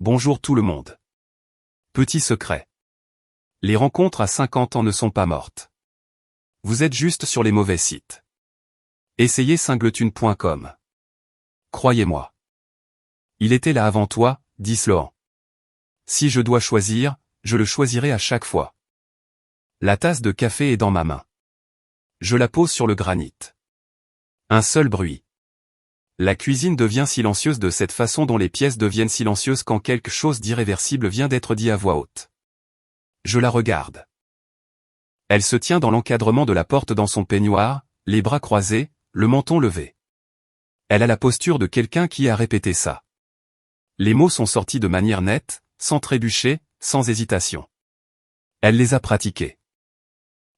Bonjour tout le monde. Petit secret. Les rencontres à 50 ans ne sont pas mortes. Vous êtes juste sur les mauvais sites. Essayez singletune.com. Croyez-moi. Il était là avant toi, dit Sloan. Si je dois choisir, je le choisirai à chaque fois. La tasse de café est dans ma main. Je la pose sur le granit. Un seul bruit. La cuisine devient silencieuse de cette façon dont les pièces deviennent silencieuses quand quelque chose d'irréversible vient d'être dit à voix haute. Je la regarde. Elle se tient dans l'encadrement de la porte dans son peignoir, les bras croisés, le menton levé. Elle a la posture de quelqu'un qui a répété ça. Les mots sont sortis de manière nette, sans trébucher, sans hésitation. Elle les a pratiqués.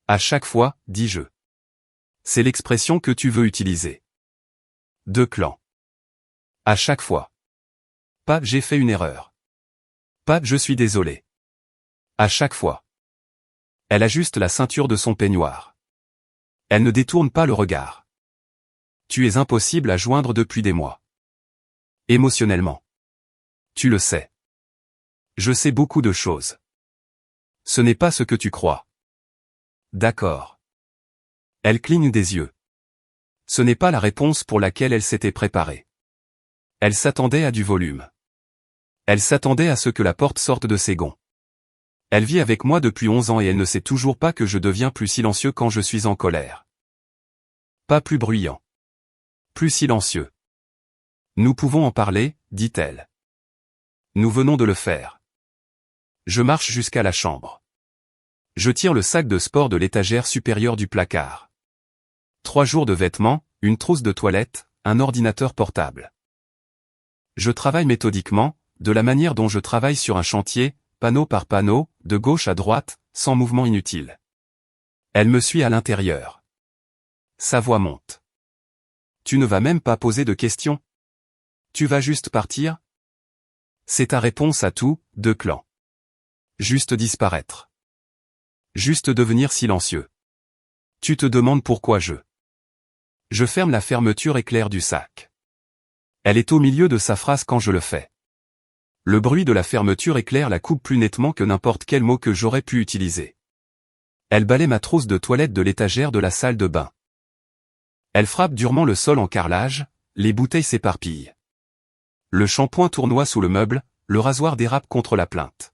À chaque fois, dis-je. C'est l'expression que tu veux utiliser. Deux clans. À chaque fois. Pas « j'ai fait une erreur ». Pas « je suis désolé ». À chaque fois. Elle ajuste la ceinture de son peignoir. Elle ne détourne pas le regard. Tu es impossible à joindre depuis des mois. Émotionnellement. Tu le sais. Je sais beaucoup de choses. Ce n'est pas ce que tu crois. D'accord. Elle cligne des yeux. Ce n'est pas la réponse pour laquelle elle s'était préparée. Elle s'attendait à du volume. Elle s'attendait à ce que la porte sorte de ses gonds. Elle vit avec moi depuis 11 ans et elle ne sait toujours pas que je deviens plus silencieux quand je suis en colère. Pas plus bruyant. Plus silencieux. Nous pouvons en parler, dit-elle. Nous venons de le faire. Je marche jusqu'à la chambre. Je tire le sac de sport de l'étagère supérieure du placard. 3 jours de vêtements, une trousse de toilette, un ordinateur portable. Je travaille méthodiquement, de la manière dont je travaille sur un chantier, panneau par panneau, de gauche à droite, sans mouvement inutile. Elle me suit à l'intérieur. Sa voix monte. Tu ne vas même pas poser de questions? Tu vas juste partir? C'est ta réponse à tout, deux clans. Juste disparaître. Juste devenir silencieux. Tu te demandes pourquoi Je ferme la fermeture éclair du sac. Elle est au milieu de sa phrase quand je le fais. Le bruit de la fermeture éclair la coupe plus nettement que n'importe quel mot que j'aurais pu utiliser. Elle balaie ma trousse de toilette de l'étagère de la salle de bain. Elle frappe durement le sol en carrelage, les bouteilles s'éparpillent. Le shampoing tournoie sous le meuble, le rasoir dérape contre la plinthe.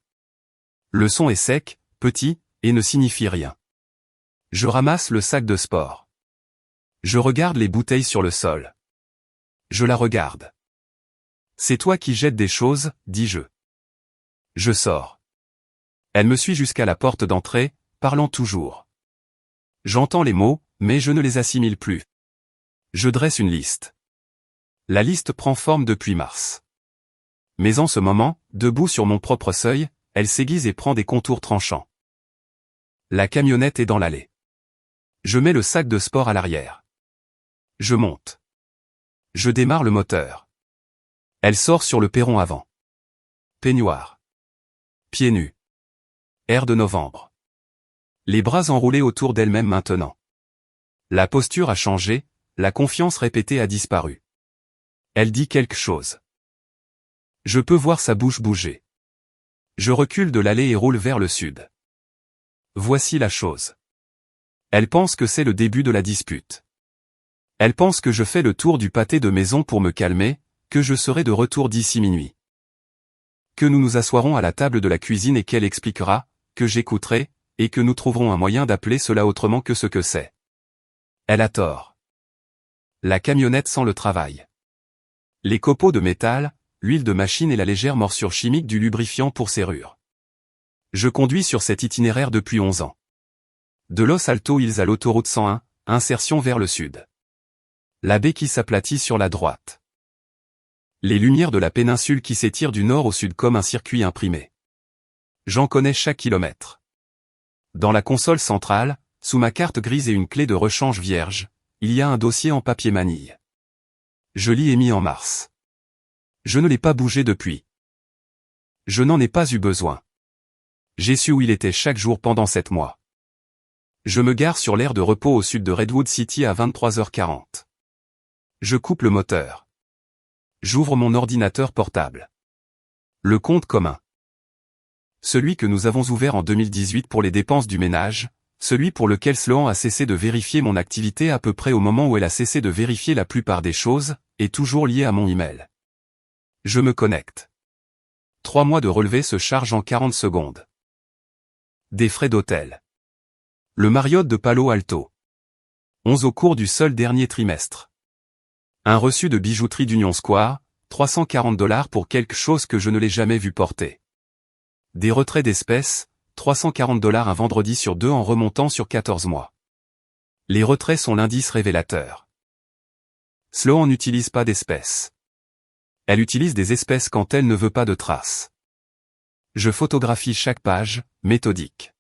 Le son est sec, petit, et ne signifie rien. Je ramasse le sac de sport. Je regarde les bouteilles sur le sol. Je la regarde. C'est toi qui jettes des choses, dis-je. Je sors. Elle me suit jusqu'à la porte d'entrée, parlant toujours. J'entends les mots, mais je ne les assimile plus. Je dresse une liste. La liste prend forme depuis mars. Mais en ce moment, debout sur mon propre seuil, elle s'aiguise et prend des contours tranchants. La camionnette est dans l'allée. Je mets le sac de sport à l'arrière. Je monte. Je démarre le moteur. Elle sort sur le perron avant. Peignoir. Pieds nus. Air de novembre. Les bras enroulés autour d'elle-même maintenant. La posture a changé, la confiance répétée a disparu. Elle dit quelque chose. Je peux voir sa bouche bouger. Je recule de l'allée et roule vers le sud. Voici la chose. Elle pense que c'est le début de la dispute. Elle pense que je fais le tour du pâté de maison pour me calmer, que je serai de retour d'ici minuit. Que nous nous assoirons à la table de la cuisine et qu'elle expliquera, que j'écouterai, et que nous trouverons un moyen d'appeler cela autrement que ce que c'est. Elle a tort. La camionnette sent le travail. Les copeaux de métal, l'huile de machine et la légère morsure chimique du lubrifiant pour serrure. Je conduis sur cet itinéraire depuis 11 ans. De Los Altos Hills à l'autoroute 101, insertion vers le sud. La baie qui s'aplatit sur la droite. Les lumières de la péninsule qui s'étirent du nord au sud comme un circuit imprimé. J'en connais chaque kilomètre. Dans la console centrale, sous ma carte grise et une clé de rechange vierge, il y a un dossier en papier manille. Je l'y ai mis en mars. Je ne l'ai pas bougé depuis. Je n'en ai pas eu besoin. J'ai su où il était chaque jour pendant 7 mois. Je me gare sur l'aire de repos au sud de Redwood City à 23h40. Je coupe le moteur. J'ouvre mon ordinateur portable. Le compte commun. Celui que nous avons ouvert en 2018 pour les dépenses du ménage, celui pour lequel Sloan a cessé de vérifier mon activité à peu près au moment où elle a cessé de vérifier la plupart des choses, est toujours lié à mon email. Je me connecte. 3 mois de relevé se charge en 40 secondes. Des frais d'hôtel. Le Marriott de Palo Alto. 11 au cours du seul dernier trimestre. Un reçu de bijouterie d'Union Square, $340 pour quelque chose que je ne l'ai jamais vu porter. Des retraits d'espèces, $340 un vendredi sur 2 en remontant sur 14 mois. Les retraits sont l'indice révélateur. Sloan n'utilise pas d'espèces. Elle utilise des espèces quand elle ne veut pas de traces. Je photographie chaque page, méthodique.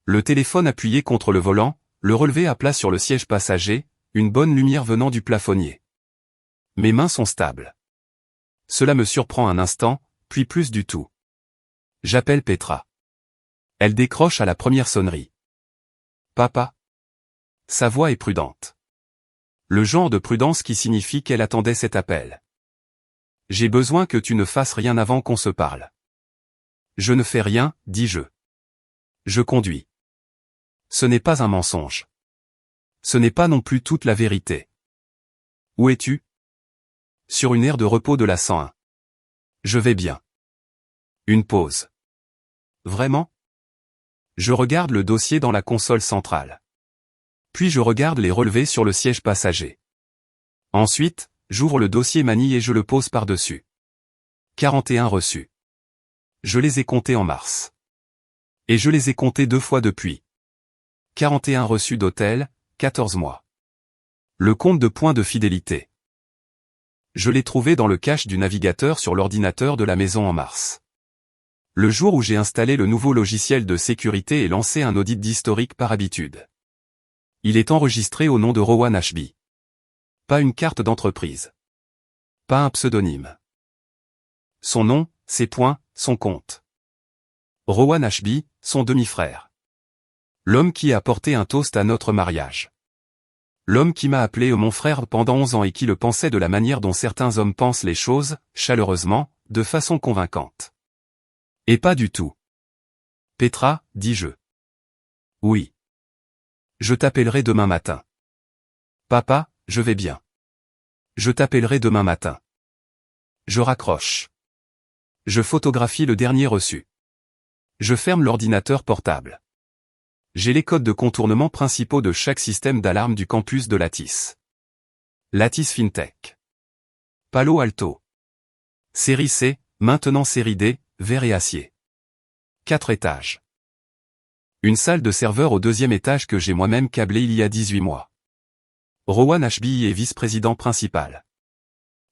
Le téléphone appuyé contre le volant, le relevé à plat sur le siège passager, une bonne lumière venant du plafonnier. Mes mains sont stables. Cela me surprend un instant, puis plus du tout. J'appelle Petra. Elle décroche à la première sonnerie. Papa. Sa voix est prudente. Le genre de prudence qui signifie qu'elle attendait cet appel. J'ai besoin que tu ne fasses rien avant qu'on se parle. Je ne fais rien, dis-je. Je conduis. Ce n'est pas un mensonge. Ce n'est pas non plus toute la vérité. Où es-tu? Sur une aire de repos de la 101. Je vais bien. Une pause. Vraiment? Je regarde le dossier dans la console centrale. Puis je regarde les relevés sur le siège passager. Ensuite, j'ouvre le dossier manille et je le pose par-dessus. 41 reçus. Je les ai comptés en mars. Et je les ai comptés 2 fois depuis. 41 reçus d'hôtel, 14 mois. Le compte de points de fidélité. Je l'ai trouvé dans le cache du navigateur sur l'ordinateur de la maison en mars. Le jour où j'ai installé le nouveau logiciel de sécurité et lancé un audit d'historique par habitude. Il est enregistré au nom de Rowan Ashby. Pas une carte d'entreprise. Pas un pseudonyme. Son nom, ses points, son compte. Rowan Ashby, son demi-frère. L'homme qui a porté un toast à notre mariage. L'homme qui m'a appelé mon frère pendant 11 ans et qui le pensait de la manière dont certains hommes pensent les choses, chaleureusement, de façon convaincante. Et pas du tout. Petra, dis-je. Oui. Je t'appellerai demain matin. Papa, je vais bien. Je t'appellerai demain matin. Je raccroche. Je photographie le dernier reçu. Je ferme l'ordinateur portable. J'ai les codes de contournement principaux de chaque système d'alarme du campus de Lattice. Lattice FinTech. Palo Alto. Série C, maintenant série D, verre et acier. 4 étages. Une salle de serveur au 2e étage que j'ai moi-même câblée il y a 18 mois. Rowan Ashby est vice-président principal.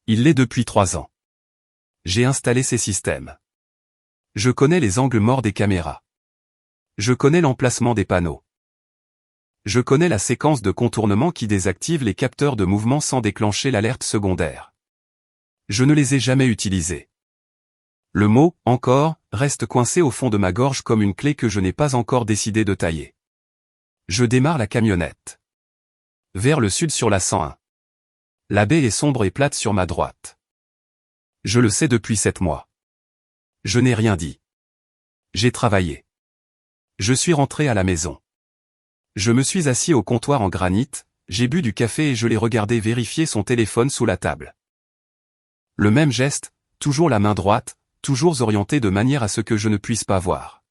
Il l'est depuis 3 ans. J'ai installé ces systèmes. Je connais les angles morts des caméras. Je connais l'emplacement des panneaux. Je connais la séquence de contournement qui désactive les capteurs de mouvement sans déclencher l'alerte secondaire. Je ne les ai jamais utilisés. Le mot « encore » reste coincé au fond de ma gorge comme une clé que je n'ai pas encore décidé de tailler. Je démarre la camionnette. Vers le sud sur la 101. La baie est sombre et plate sur ma droite. Je le sais depuis 7 mois. Je n'ai rien dit. J'ai travaillé. Je suis rentré à la maison. Je me suis assis au comptoir en granit, j'ai bu du café et je l'ai regardé vérifier son téléphone sous la table. Le même geste, toujours la main droite, toujours orientée de manière à ce que je ne puisse pas voir.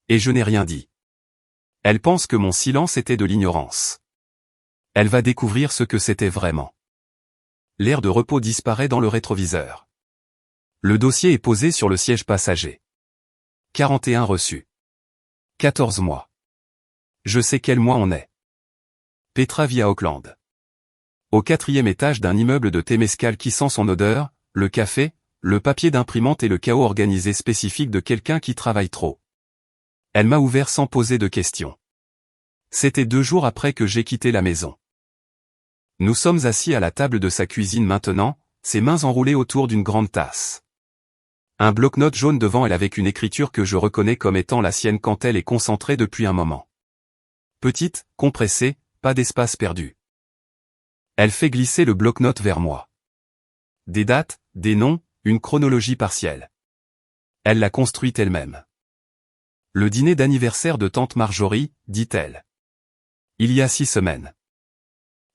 Et je n'ai rien dit. Elle pense que mon silence était de l'ignorance. Elle va découvrir ce que c'était vraiment. L'air de repos disparaît dans le rétroviseur. Le dossier est posé sur le siège passager. 41 reçus. 14 mois. Je sais quel mois on est. Petra vit à Auckland. Au 4e étage d'un immeuble de Temescal qui sent son odeur, le café, le papier d'imprimante et le chaos organisé spécifique de quelqu'un qui travaille trop. Elle m'a ouvert sans poser de questions. C'était 2 jours après que j'ai quitté la maison. Nous sommes assis à la table de sa cuisine maintenant, ses mains enroulées autour d'une grande tasse. Un bloc-notes jaune devant elle avec une écriture que je reconnais comme étant la sienne quand elle est concentrée depuis un moment. Petite, compressée, pas d'espace perdu. Elle fait glisser le bloc-notes vers moi. Des dates, des noms, une chronologie partielle. Elle l'a construite elle-même. Le dîner d'anniversaire de tante Marjorie, dit-elle. Il y a 6 semaines.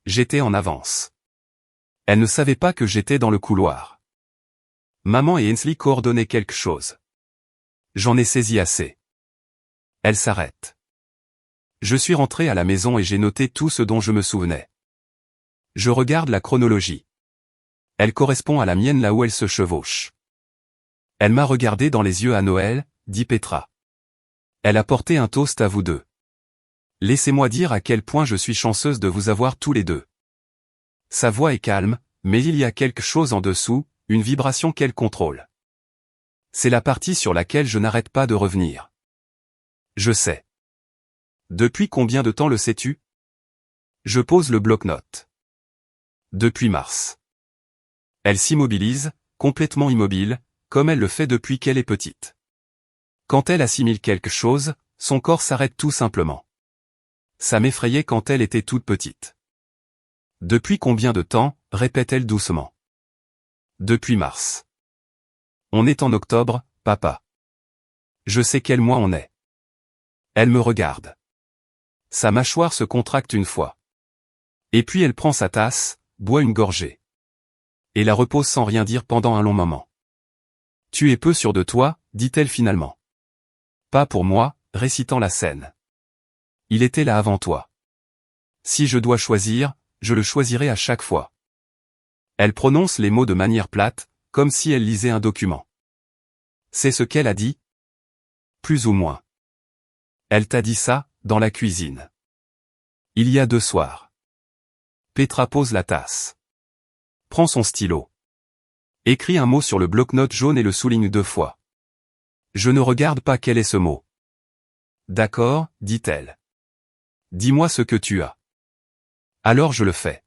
J'étais en avance. Elle ne savait pas que j'étais dans le couloir. Maman et Ainsley coordonnaient quelque chose. J'en ai saisi assez. Elle s'arrête. Je suis rentré à la maison et j'ai noté tout ce dont je me souvenais. Je regarde la chronologie. Elle correspond à la mienne là où elle se chevauche. Elle m'a regardé dans les yeux à Noël, dit Petra. Elle a porté un toast à vous deux. Laissez-moi dire à quel point je suis chanceuse de vous avoir tous les deux. Sa voix est calme, mais il y a quelque chose en dessous, une vibration qu'elle contrôle. C'est la partie sur laquelle je n'arrête pas de revenir. Je sais. Depuis combien de temps le sais-tu? Je pose le bloc-notes. Depuis mars. Elle s'immobilise, complètement immobile, comme elle le fait depuis qu'elle est petite. Quand elle assimile quelque chose, son corps s'arrête tout simplement. Ça m'effrayait quand elle était toute petite. Depuis combien de temps, répète-t-elle doucement. Depuis mars. On est en octobre, papa. Je sais quel mois on est. Elle me regarde. Sa mâchoire se contracte une fois. Et puis elle prend sa tasse, boit une gorgée. Et la repose sans rien dire pendant un long moment. Tu es peu sûr de toi, dit-elle finalement. Pas pour moi, récitant la scène. Il était là avant toi. Si je dois choisir, je le choisirai à chaque fois. Elle prononce les mots de manière plate, comme si elle lisait un document. C'est ce qu'elle a dit? Plus ou moins. Elle t'a dit ça, dans la cuisine. Il y a 2 soirs. Petra pose la tasse. Prend son stylo. Écrit un mot sur le bloc-notes jaune et le souligne 2 fois. Je ne regarde pas quel est ce mot. D'accord, dit-elle. Dis-moi ce que tu as. Alors je le fais.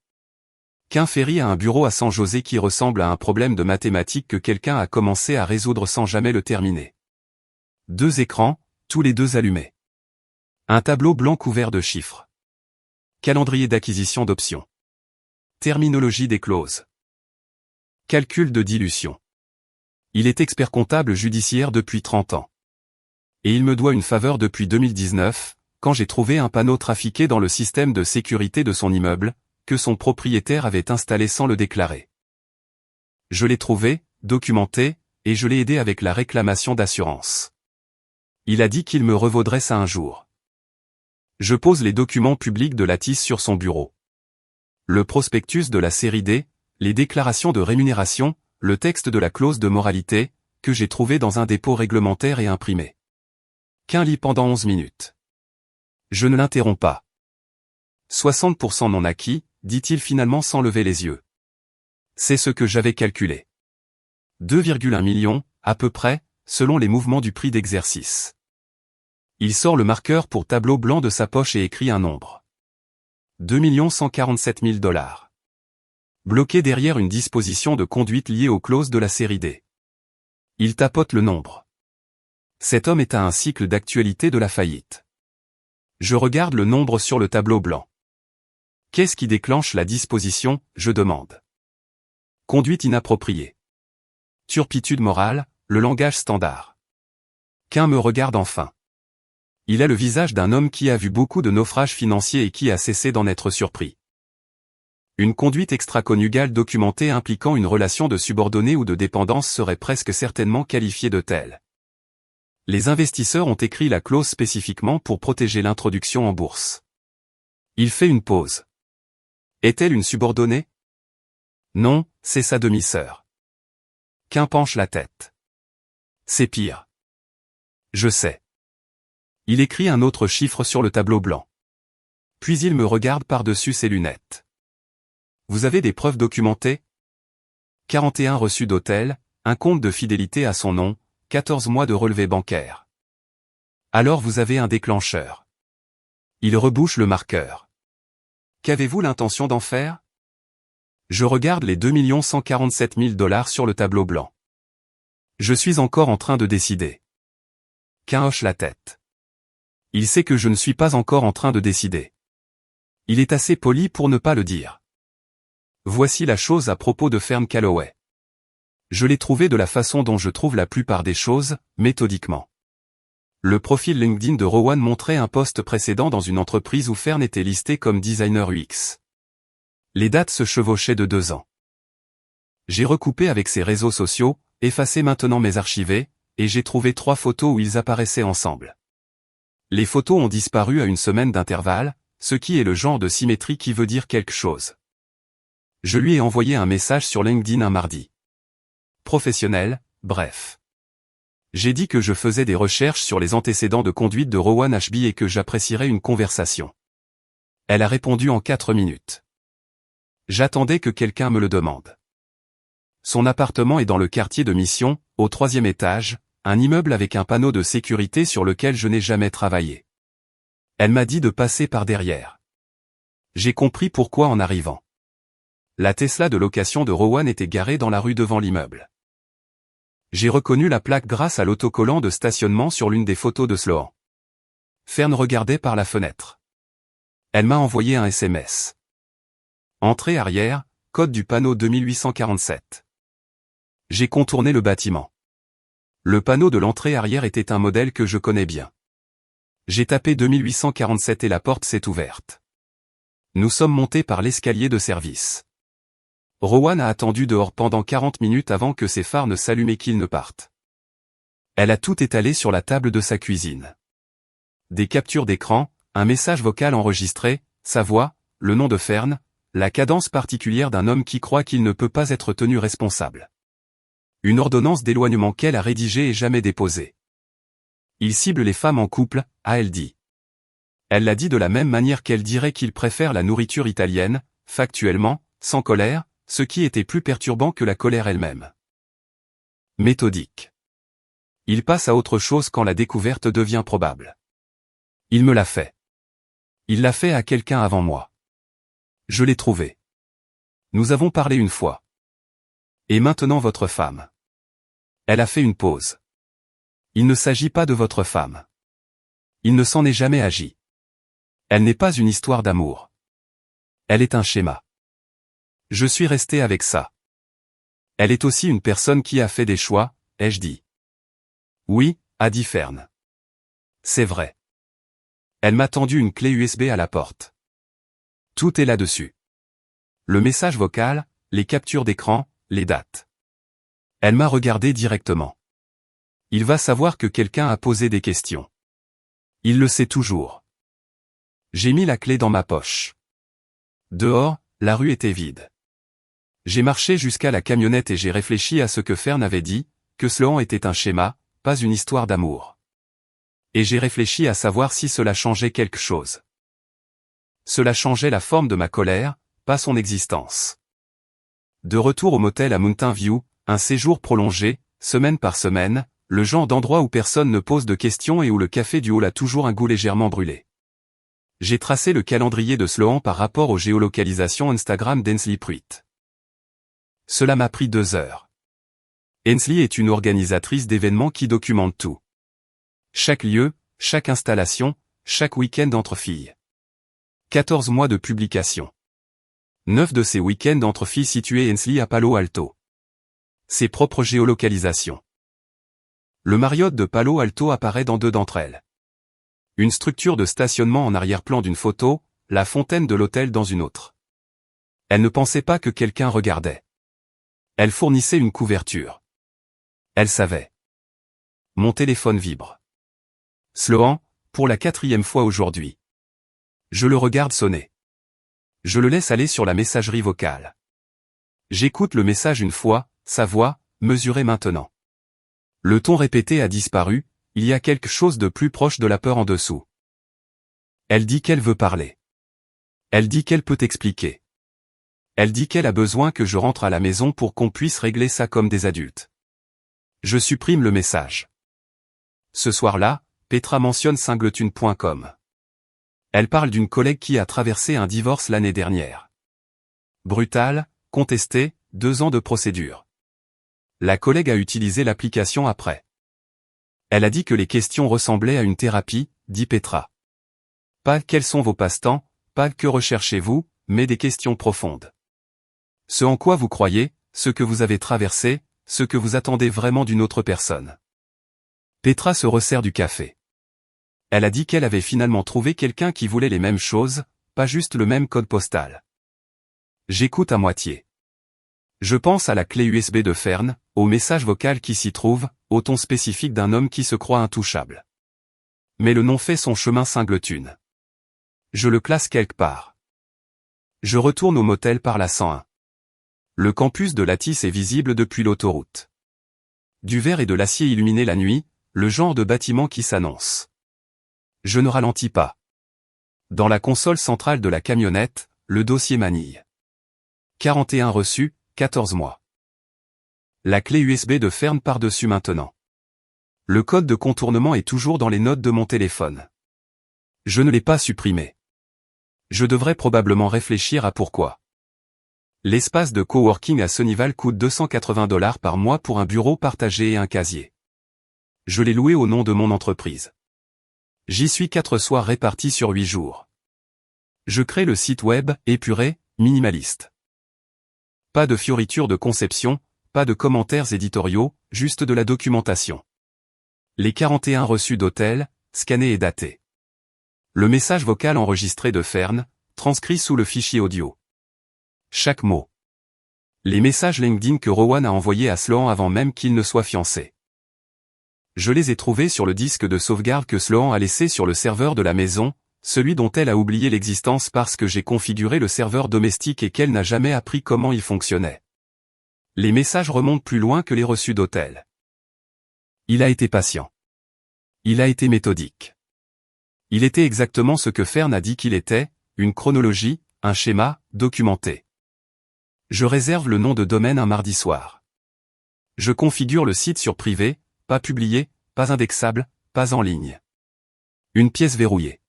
Qu'un Ferry a un bureau à San José qui ressemble à un problème de mathématiques que quelqu'un a commencé à résoudre sans jamais le terminer. 2 écrans, tous les 2 allumés. Un tableau blanc couvert de chiffres. Calendrier d'acquisition d'options. Terminologie des clauses. Calcul de dilution. Il est expert comptable judiciaire depuis 30 ans. Et il me doit une faveur depuis 2019, quand j'ai trouvé un panneau trafiqué dans le système de sécurité de son immeuble, que son propriétaire avait installé sans le déclarer. Je l'ai trouvé, documenté, et je l'ai aidé avec la réclamation d'assurance. Il a dit qu'il me revaudrait ça un jour. Je pose les documents publics de Lattice sur son bureau. Le prospectus de la série D, les déclarations de rémunération, le texte de la clause de moralité, que j'ai trouvé dans un dépôt réglementaire et imprimé. Qu'un lit pendant 11 minutes. Je ne l'interromps pas. 60% non acquis, dit-il finalement sans lever les yeux. C'est ce que j'avais calculé. 2,1 millions, à peu près, selon les mouvements du prix d'exercice. Il sort le marqueur pour tableau blanc de sa poche et écrit un nombre. 2 147 000 $. Bloqué derrière une disposition de conduite liée aux clauses de la série D. Il tapote le nombre. Cet homme est à un cycle d'actualité de la faillite. Je regarde le nombre sur le tableau blanc. Qu'est-ce qui déclenche la disposition, je demande. Conduite inappropriée. Turpitude morale, le langage standard. Qu'un me regarde enfin. Il a le visage d'un homme qui a vu beaucoup de naufrages financiers et qui a cessé d'en être surpris. Une conduite extra-conjugale documentée impliquant une relation de subordonnée ou de dépendance serait presque certainement qualifiée de telle. Les investisseurs ont écrit la clause spécifiquement pour protéger l'introduction en bourse. Il fait une pause. Est-elle une subordonnée? Non, c'est sa demi-sœur. Qu'un penche la tête. C'est pire. Je sais. Il écrit un autre chiffre sur le tableau blanc. Puis il me regarde par-dessus ses lunettes. Vous avez des preuves documentées? 41 reçus d'hôtel, un compte de fidélité à son nom, 14 mois de relevé bancaire. Alors vous avez un déclencheur. Il rebouche le marqueur. Qu'avez-vous l'intention d'en faire? Je regarde les 2 147 000 $ sur le tableau blanc. Je suis encore en train de décider. Qu'un hoche la tête. Il sait que je ne suis pas encore en train de décider. Il est assez poli pour ne pas le dire. Voici la chose à propos de Fern Calloway. Je l'ai trouvé de la façon dont je trouve la plupart des choses, méthodiquement. Le profil LinkedIn de Rowan montrait un poste précédent dans une entreprise où Fern était listé comme designer UX. Les dates se chevauchaient de 2 ans. J'ai recoupé avec ses réseaux sociaux, effacé maintenant mes archivés, et j'ai trouvé 3 photos où ils apparaissaient ensemble. Les photos ont disparu à une semaine d'intervalle, ce qui est le genre de symétrie qui veut dire quelque chose. Je lui ai envoyé un message sur LinkedIn un mardi. Professionnel, bref. J'ai dit que je faisais des recherches sur les antécédents de conduite de Rowan Ashby et que j'apprécierais une conversation. Elle a répondu en 4 minutes. J'attendais que quelqu'un me le demande. Son appartement est dans le quartier de Mission, au 3e étage, un immeuble avec un panneau de sécurité sur lequel je n'ai jamais travaillé. Elle m'a dit de passer par derrière. J'ai compris pourquoi en arrivant. La Tesla de location de Rowan était garée dans la rue devant l'immeuble. J'ai reconnu la plaque grâce à l'autocollant de stationnement sur l'une des photos de Sloan. Fern regardait par la fenêtre. Elle m'a envoyé un SMS. Entrée arrière, code du panneau 2847. J'ai contourné le bâtiment. Le panneau de l'entrée arrière était un modèle que je connais bien. J'ai tapé 2847 et la porte s'est ouverte. Nous sommes montés par l'escalier de service. Rowan a attendu dehors pendant 40 minutes avant que ses phares ne s'allument et qu'ils ne partent. Elle a tout étalé sur la table de sa cuisine. Des captures d'écran, un message vocal enregistré, sa voix, le nom de Fern, la cadence particulière d'un homme qui croit qu'il ne peut pas être tenu responsable. Une ordonnance d'éloignement qu'elle a rédigée et jamais déposée. Il cible les femmes en couple, a-t-elle dit. Elle l'a dit de la même manière qu'elle dirait qu'il préfère la nourriture italienne, factuellement, sans colère, ce qui était plus perturbant que la colère elle-même. Méthodique. Il passe à autre chose quand la découverte devient probable. Il me l'a fait. Il l'a fait à quelqu'un avant moi. Je l'ai trouvé. Nous avons parlé une fois. Et maintenant votre femme. Elle a fait une pause. Il ne s'agit pas de votre femme. Il ne s'en est jamais agi. Elle n'est pas une histoire d'amour. Elle est un schéma. Je suis resté avec ça. Elle est aussi une personne qui a fait des choix, ai-je dit. Oui, a dit Fern. C'est vrai. Elle m'a tendu une clé USB à la porte. Tout est là-dessus. Le message vocal, les captures d'écran, les dates. Elle m'a regardé directement. Il va savoir que quelqu'un a posé des questions. Il le sait toujours. J'ai mis la clé dans ma poche. Dehors, la rue était vide. J'ai marché jusqu'à la camionnette et j'ai réfléchi à ce que Fern avait dit, que Sloan était un schéma, pas une histoire d'amour. Et j'ai réfléchi à savoir si cela changeait quelque chose. Cela changeait la forme de ma colère, pas son existence. De retour au motel à Mountain View, un séjour prolongé, semaine par semaine, le genre d'endroit où personne ne pose de questions et où le café du hall a toujours un goût légèrement brûlé. J'ai tracé le calendrier de Sloan par rapport aux géolocalisations Instagram d'Hensley Pruitt. Cela m'a pris 2 heures. Hensley est une organisatrice d'événements qui documente tout. Chaque lieu, chaque installation, chaque week-end entre filles. 14 mois de publication. 9 de ces week-ends entre filles situées Hensley à Palo Alto. Ses propres géolocalisations. Le Marriott de Palo Alto apparaît dans 2 d'entre elles. Une structure de stationnement en arrière-plan d'une photo, la fontaine de l'hôtel dans une autre. Elle ne pensait pas que quelqu'un regardait. Elle fournissait une couverture. Elle savait. Mon téléphone vibre. Sloan, pour la 4e fois aujourd'hui. Je le regarde sonner. Je le laisse aller sur la messagerie vocale. J'écoute le message une fois, sa voix, mesurée maintenant. Le ton répété a disparu, il y a quelque chose de plus proche de la peur en dessous. Elle dit qu'elle veut parler. Elle dit qu'elle peut expliquer. Elle dit qu'elle a besoin que je rentre à la maison pour qu'on puisse régler ça comme des adultes. Je supprime le message. Ce soir-là, Petra mentionne singleton.com. Elle parle d'une collègue qui a traversé un divorce l'année dernière. Brutal, contesté, 2 ans de procédure. La collègue a utilisé l'application après. Elle a dit que les questions ressemblaient à une thérapie, dit Petra. Pas quels sont vos passe-temps, pas que recherchez-vous, mais des questions profondes. Ce en quoi vous croyez, ce que vous avez traversé, ce que vous attendez vraiment d'une autre personne. Petra se resserre du café. Elle a dit qu'elle avait finalement trouvé quelqu'un qui voulait les mêmes choses, pas juste le même code postal. J'écoute à moitié. Je pense à la clé USB de Fern, au message vocal qui s'y trouve, au ton spécifique d'un homme qui se croit intouchable. Mais le nom fait son chemin Singleton. Je le classe quelque part. Je retourne au motel par la 101. Le campus de Lattice est visible depuis l'autoroute. Du verre et de l'acier illuminé la nuit, le genre de bâtiment qui s'annonce. Je ne ralentis pas. Dans la console centrale de la camionnette, le dossier manille. 41 reçus, 14 mois. La clé USB de Fern par-dessus maintenant. Le code de contournement est toujours dans les notes de mon téléphone. Je ne l'ai pas supprimé. Je devrais probablement réfléchir à pourquoi. L'espace de coworking à Sunnyvale coûte $280 par mois pour un bureau partagé et un casier. Je l'ai loué au nom de mon entreprise. J'y suis 4 soirs répartis sur 8 jours. Je crée le site web, épuré, minimaliste. Pas de fioritures de conception, pas de commentaires éditoriaux, juste de la documentation. Les 41 reçus d'hôtel, scannés et datés. Le message vocal enregistré de Fern, transcrit sous le fichier audio. Chaque mot. Les messages LinkedIn que Rowan a envoyés à Sloan avant même qu'il ne soit fiancé. Je les ai trouvés sur le disque de sauvegarde que Sloan a laissé sur le serveur de la maison, celui dont elle a oublié l'existence parce que j'ai configuré le serveur domestique et qu'elle n'a jamais appris comment il fonctionnait. Les messages remontent plus loin que les reçus d'hôtel. Il a été patient. Il a été méthodique. Il était exactement ce que Fern a dit qu'il était, une chronologie, un schéma, documenté. Je réserve le nom de domaine un mardi soir. Je configure le site sur privé, pas publié, pas indexable, pas en ligne. Une pièce verrouillée.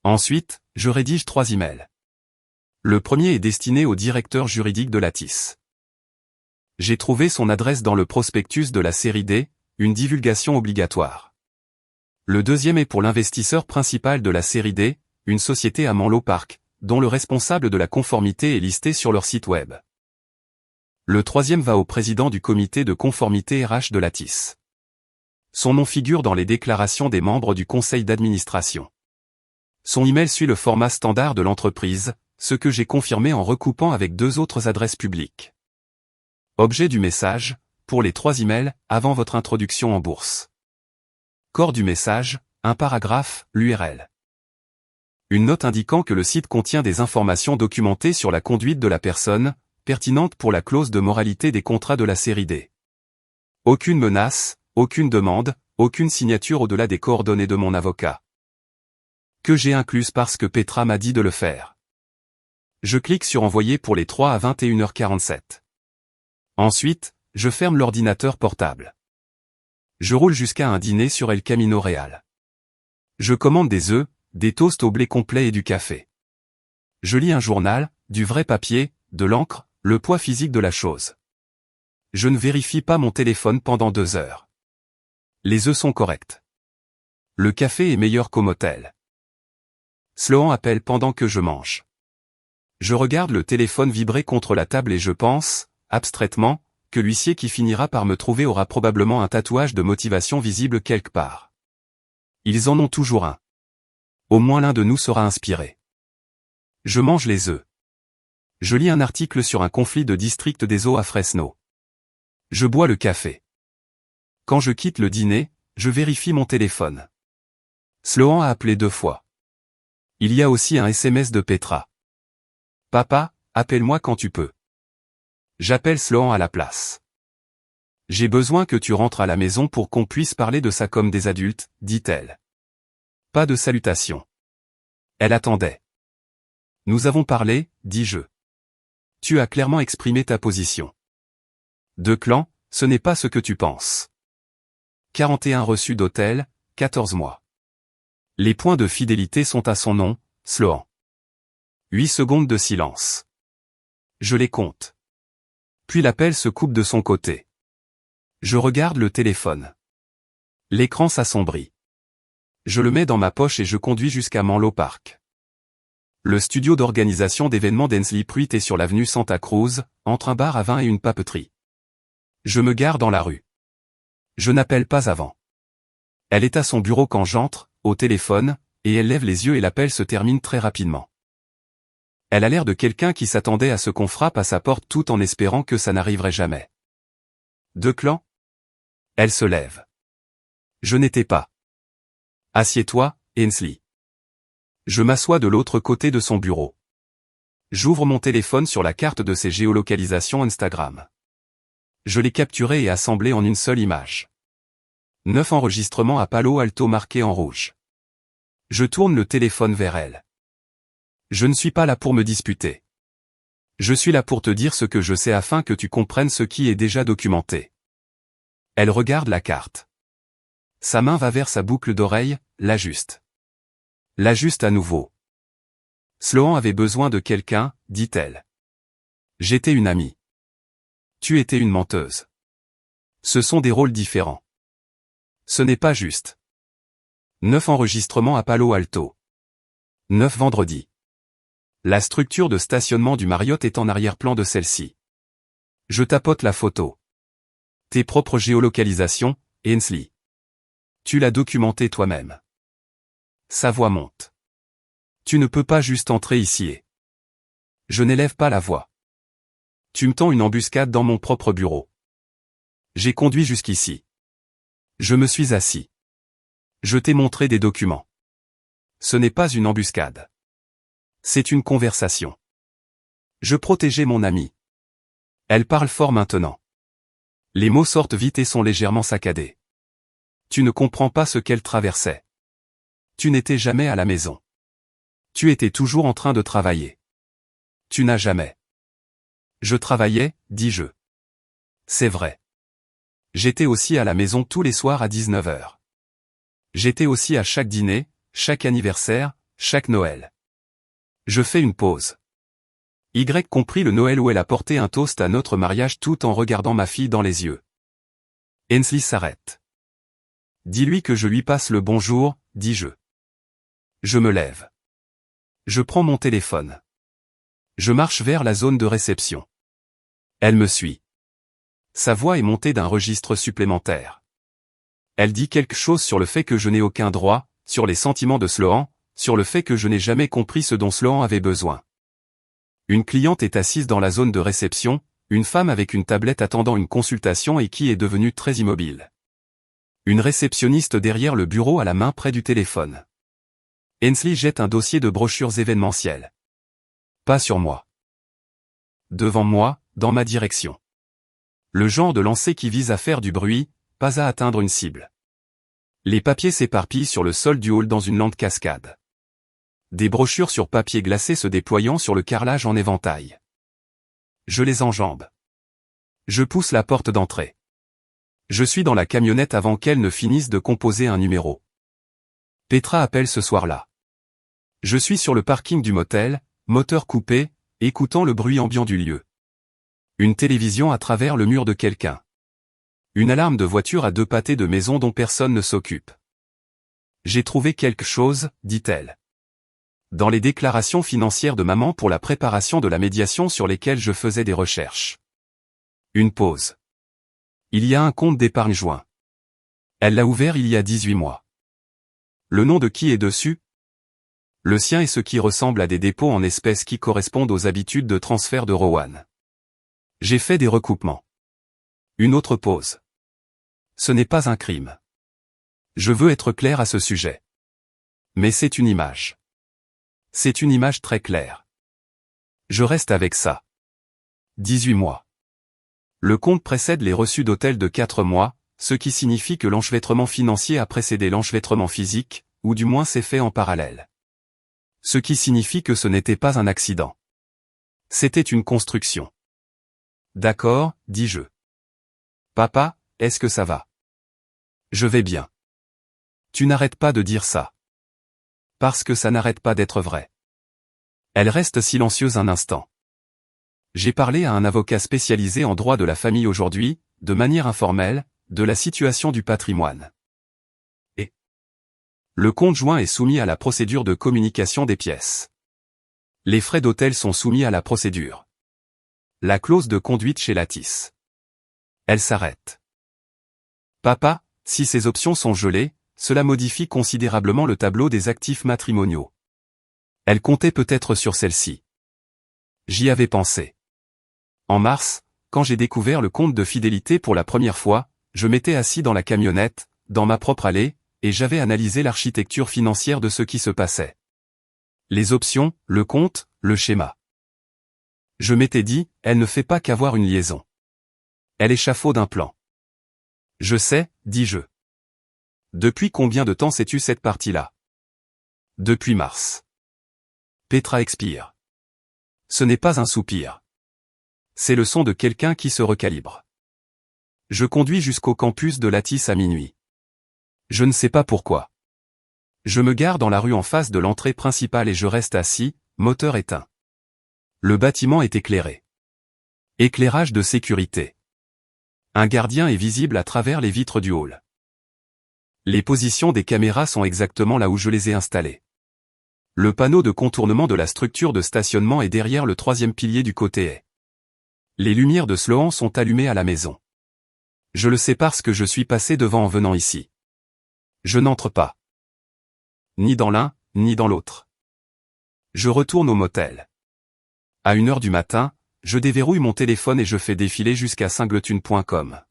Ensuite, je rédige 3 emails. Le premier est destiné au directeur juridique de Lattice. J'ai trouvé son adresse dans le prospectus de la série D, une divulgation obligatoire. Le deuxième est pour l'investisseur principal de la série D, une société à Menlo Park, dont le responsable de la conformité est listé sur leur site web. Le troisième va au président du comité de conformité RH de Lattice. Son nom figure dans les déclarations des membres du conseil d'administration. Son email suit le format standard de l'entreprise, ce que j'ai confirmé en recoupant avec 2 autres adresses publiques. Objet du message, pour les 3 emails, avant votre introduction en bourse. Corps du message, un paragraphe, l'URL. Une note indiquant que le site contient des informations documentées sur la conduite de la personne, pertinentes pour la clause de moralité des contrats de la série D. Aucune menace, aucune demande, aucune signature au-delà des coordonnées de mon avocat. Que j'ai incluse parce que Petra m'a dit de le faire. Je clique sur envoyer pour les 3 à 21h47. Ensuite, je ferme l'ordinateur portable. Je roule jusqu'à un dîner sur El Camino Real. Je commande des œufs, des toasts au blé complet et du café. Je lis un journal, du vrai papier, de l'encre, le poids physique de la chose. Je ne vérifie pas mon téléphone pendant 2 heures. Les œufs sont corrects. Le café est meilleur qu'au motel. Sloan appelle pendant que je mange. Je regarde le téléphone vibrer contre la table et je pense, abstraitement, que l'huissier qui finira par me trouver aura probablement un tatouage de motivation visible quelque part. Ils en ont toujours un. Au moins l'un de nous sera inspiré. Je mange les œufs. Je lis un article sur un conflit de district des eaux à Fresno. Je bois le café. Quand je quitte le dîner, je vérifie mon téléphone. Sloan a appelé 2 fois. Il y a aussi un SMS de Petra. Papa, appelle-moi quand tu peux. J'appelle Sloan à la place. J'ai besoin que tu rentres à la maison pour qu'on puisse parler de ça comme des adultes, dit-elle. Pas de salutation. Elle attendait. Nous avons parlé, dis-je. Tu as clairement exprimé ta position. 2 clans, ce n'est pas ce que tu penses. 41 reçus d'hôtel, 14 mois. Les points de fidélité sont à son nom, Sloan. 8 secondes de silence. Je les compte. Puis l'appel se coupe de son côté. Je regarde le téléphone. L'écran s'assombrit. Je le mets dans ma poche et je conduis jusqu'à Menlo Park. Le studio d'organisation d'événements d'Hensley Pruitt est sur l'avenue Santa Cruz, entre un bar à vin et une papeterie. Je me gare dans la rue. Je n'appelle pas avant. Elle est à son bureau quand j'entre, au téléphone, et elle lève les yeux et l'appel se termine très rapidement. Elle a l'air de quelqu'un qui s'attendait à ce qu'on frappe à sa porte tout en espérant que ça n'arriverait jamais. De clan? Elle se lève. Je n'étais pas. Assieds-toi, Ainsley. Je m'assois de l'autre côté de son bureau. J'ouvre mon téléphone sur la carte de ses géolocalisations Instagram. Je l'ai capturé et assemblé en une seule image. 9 enregistrements à Palo Alto marqués en rouge. Je tourne le téléphone vers elle. Je ne suis pas là pour me disputer. Je suis là pour te dire ce que je sais afin que tu comprennes ce qui est déjà documenté. Elle regarde la carte. Sa main va vers sa boucle d'oreille, l'ajuste. L'ajuste à nouveau. Sloan avait besoin de quelqu'un, dit-elle. J'étais une amie. Tu étais une menteuse. Ce sont des rôles différents. Ce n'est pas juste. 9 enregistrements à Palo Alto. 9 vendredis. La structure de stationnement du Marriott est en arrière-plan de celle-ci. Je tapote la photo. Tes propres géolocalisations, Ainsley. Tu l'as documenté toi-même. Sa voix monte. Tu ne peux pas juste entrer ici et... Je n'élève pas la voix. Tu me tends une embuscade dans mon propre bureau. J'ai conduit jusqu'ici. Je me suis assis. Je t'ai montré des documents. Ce n'est pas une embuscade. C'est une conversation. Je protégeais mon amie. Elle parle fort maintenant. Les mots sortent vite et sont légèrement saccadés. Tu ne comprends pas ce qu'elle traversait. Tu n'étais jamais à la maison. Tu étais toujours en train de travailler. Tu n'as jamais. Je travaillais, dis-je. C'est vrai. J'étais aussi à la maison tous les soirs à 19h. J'étais aussi à chaque dîner, chaque anniversaire, chaque Noël. Je fais une pause. Y compris le Noël où elle a porté un toast à notre mariage tout en regardant ma fille dans les yeux. Ainsley s'arrête. Dis-lui que je lui passe le bonjour, dis-je. Je me lève. Je prends mon téléphone. Je marche vers la zone de réception. Elle me suit. Sa voix est montée d'un registre supplémentaire. Elle dit quelque chose sur le fait que je n'ai aucun droit, sur les sentiments de Sloan, sur le fait que je n'ai jamais compris ce dont Sloan avait besoin. Une cliente est assise dans la zone de réception, une femme avec une tablette attendant une consultation et qui est devenue très immobile. Une réceptionniste derrière le bureau à la main près du téléphone. Ainsley jette un dossier de brochures événementielles. Pas sur moi. Devant moi, dans ma direction. Le genre de lancer qui vise à faire du bruit, pas à atteindre une cible. Les papiers s'éparpillent sur le sol du hall dans une lente cascade. Des brochures sur papier glacé se déployant sur le carrelage en éventail. Je les enjambe. Je pousse la porte d'entrée. Je suis dans la camionnette avant qu'elle ne finisse de composer un numéro. Petra appelle ce soir-là. Je suis sur le parking du motel, moteur coupé, écoutant le bruit ambiant du lieu. Une télévision à travers le mur de quelqu'un. Une alarme de voiture à 2 pâtés de maison dont personne ne s'occupe. J'ai trouvé quelque chose, dit-elle. Dans les déclarations financières de maman pour la préparation de la médiation sur lesquelles je faisais des recherches. Une pause. Il y a un compte d'épargne joint. Elle l'a ouvert il y a 18 mois. Le nom de qui est dessus? Le sien est ce qui ressemble à des dépôts en espèces qui correspondent aux habitudes de transfert de Rowan. J'ai fait des recoupements. Une autre pause. Ce n'est pas un crime. Je veux être clair à ce sujet. Mais c'est une image. C'est une image très claire. Je reste avec ça. 18 mois. Le compte précède les reçus d'hôtel de 4 mois, ce qui signifie que l'enchevêtrement financier a précédé l'enchevêtrement physique, ou du moins s'est fait en parallèle. Ce qui signifie que ce n'était pas un accident. C'était une construction. D'accord, dis-je. Papa, est-ce que ça va? Je vais bien. Tu n'arrêtes pas de dire ça. Parce que ça n'arrête pas d'être vrai. Elle reste silencieuse un instant. J'ai parlé à un avocat spécialisé en droit de la famille aujourd'hui, de manière informelle, de la situation du patrimoine. Et le compte joint est soumis à la procédure de communication des pièces. Les frais d'hôtel sont soumis à la procédure. La clause de conduite chez Lattice. Elle s'arrête. Papa, si ces options sont gelées, cela modifie considérablement le tableau des actifs matrimoniaux. Elle comptait peut-être sur celle-ci. J'y avais pensé. En mars, quand j'ai découvert le compte de fidélité pour la première fois, je m'étais assis dans la camionnette, dans ma propre allée, et j'avais analysé l'architecture financière de ce qui se passait. Les options, le compte, le schéma. Je m'étais dit, elle ne fait pas qu'avoir une liaison. Elle échafaude un plan. Je sais, dis-je. Depuis combien de temps sais-tu cette partie-là? Depuis mars. Petra expire. Ce n'est pas un soupir. C'est le son de quelqu'un qui se recalibre. Je conduis jusqu'au campus de Lattice à minuit. Je ne sais pas pourquoi. Je me gare dans la rue en face de l'entrée principale et je reste assis, moteur éteint. Le bâtiment est éclairé. Éclairage de sécurité. Un gardien est visible à travers les vitres du hall. Les positions des caméras sont exactement là où je les ai installées. Le panneau de contournement de la structure de stationnement est derrière le troisième pilier du côté est. Les lumières de Sloan sont allumées à la maison. Je le sais parce que je suis passé devant en venant ici. Je n'entre pas. Ni dans l'un, ni dans l'autre. Je retourne au motel. À 1h du matin, je déverrouille mon téléphone et je fais défiler jusqu'à singletune.com.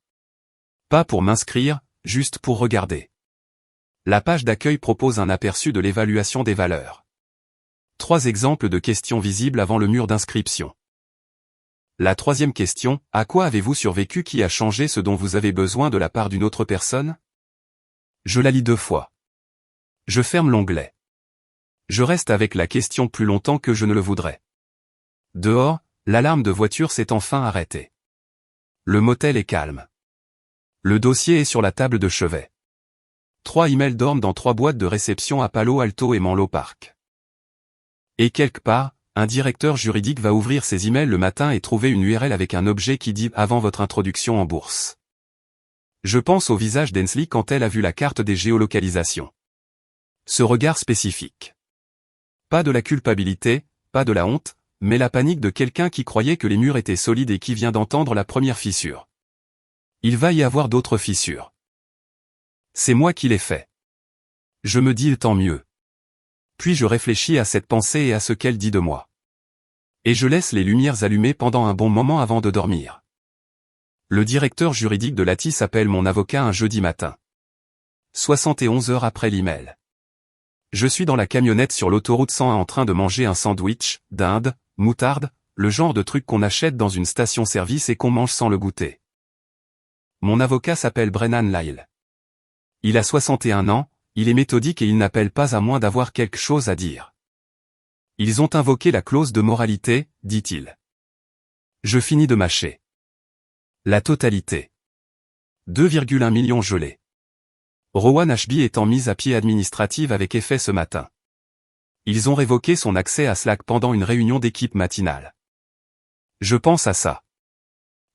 Pas pour m'inscrire, juste pour regarder. La page d'accueil propose un aperçu de l'évaluation des valeurs. 3 exemples de questions visibles avant le mur d'inscription. La 3e question, à quoi avez-vous survécu qui a changé ce dont vous avez besoin de la part d'une autre personne? Je la lis 2 fois. Je ferme l'onglet. Je reste avec la question plus longtemps que je ne le voudrais. Dehors, l'alarme de voiture s'est enfin arrêtée. Le motel est calme. Le dossier est sur la table de chevet. 3 emails dorment dans 3 boîtes de réception à Palo Alto et Menlo Park. Et quelque part, un directeur juridique va ouvrir ses emails le matin et trouver une URL avec un objet qui dit « Avant votre introduction en bourse ». Je pense au visage d'Hensley quand elle a vu la carte des géolocalisations. Ce regard spécifique. Pas de la culpabilité, pas de la honte, mais la panique de quelqu'un qui croyait que les murs étaient solides et qui vient d'entendre la première fissure. Il va y avoir d'autres fissures. C'est moi qui l'ai fait. Je me dis tant mieux. Puis je réfléchis à cette pensée et à ce qu'elle dit de moi. Et je laisse les lumières allumées pendant un bon moment avant de dormir. Le directeur juridique de Lattice appelle mon avocat un jeudi matin. 71 heures après l'email. Je suis dans la camionnette sur l'autoroute 101 en train de manger un sandwich, dinde, moutarde, le genre de truc qu'on achète dans une station-service et qu'on mange sans le goûter. Mon avocat s'appelle Brennan Lyle. Il a 61 ans, il est méthodique et il n'appelle pas à moins d'avoir quelque chose à dire. Ils ont invoqué la clause de moralité, dit-il. Je finis de mâcher. La totalité. 2,1 millions gelés. Rowan Ashby est en mise à pied administrative avec effet ce matin. Ils ont révoqué son accès à Slack pendant une réunion d'équipe matinale. Je pense à ça.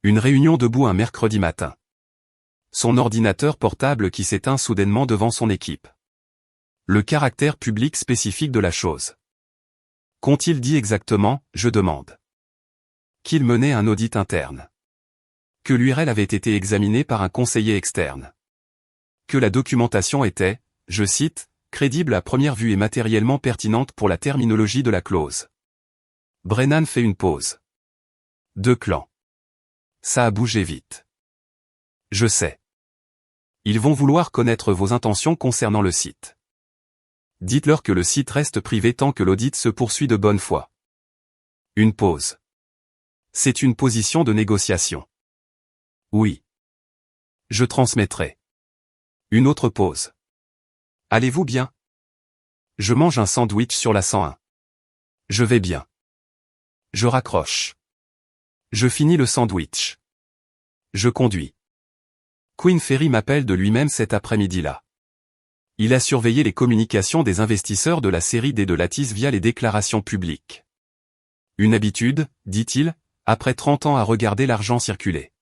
Une réunion debout un mercredi matin. Son ordinateur portable qui s'éteint soudainement devant son équipe. Le caractère public spécifique de la chose. Qu'ont-ils dit exactement, je demande. Qu'il menait un audit interne. Que l'URL avait été examinée par un conseiller externe. Que la documentation était, je cite, crédible à première vue et matériellement pertinente pour la terminologie de la clause. Brennan fait une pause. 2 clans. Ça a bougé vite. Je sais. Ils vont vouloir connaître vos intentions concernant le site. Dites-leur que le site reste privé tant que l'audit se poursuit de bonne foi. Une pause. C'est une position de négociation. Oui. Je transmettrai. Une autre pause. Allez-vous bien? Je mange un sandwich sur la 101. Je vais bien. Je raccroche. Je finis le sandwich. Je conduis. Quinn Ferry m'appelle de lui-même cet après-midi-là. Il a surveillé les communications des investisseurs de la série D de Lattice via les déclarations publiques. Une habitude, dit-il, après 30 ans à regarder l'argent circuler.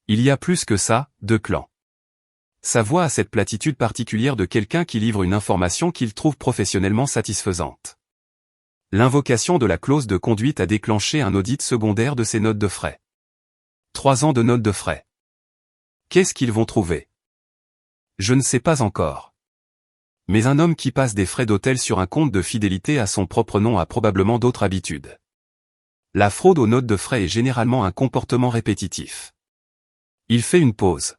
Il y a plus que ça, 2 clans. Sa voix a cette platitude particulière de quelqu'un qui livre une information qu'il trouve professionnellement satisfaisante. L'invocation de la clause de conduite a déclenché un audit secondaire de ses notes de frais. 3 ans de notes de frais. Qu'est-ce qu'ils vont trouver? Je ne sais pas encore. Mais un homme qui passe des frais d'hôtel sur un compte de fidélité à son propre nom a probablement d'autres habitudes. La fraude aux notes de frais est généralement un comportement répétitif. Il fait une pause.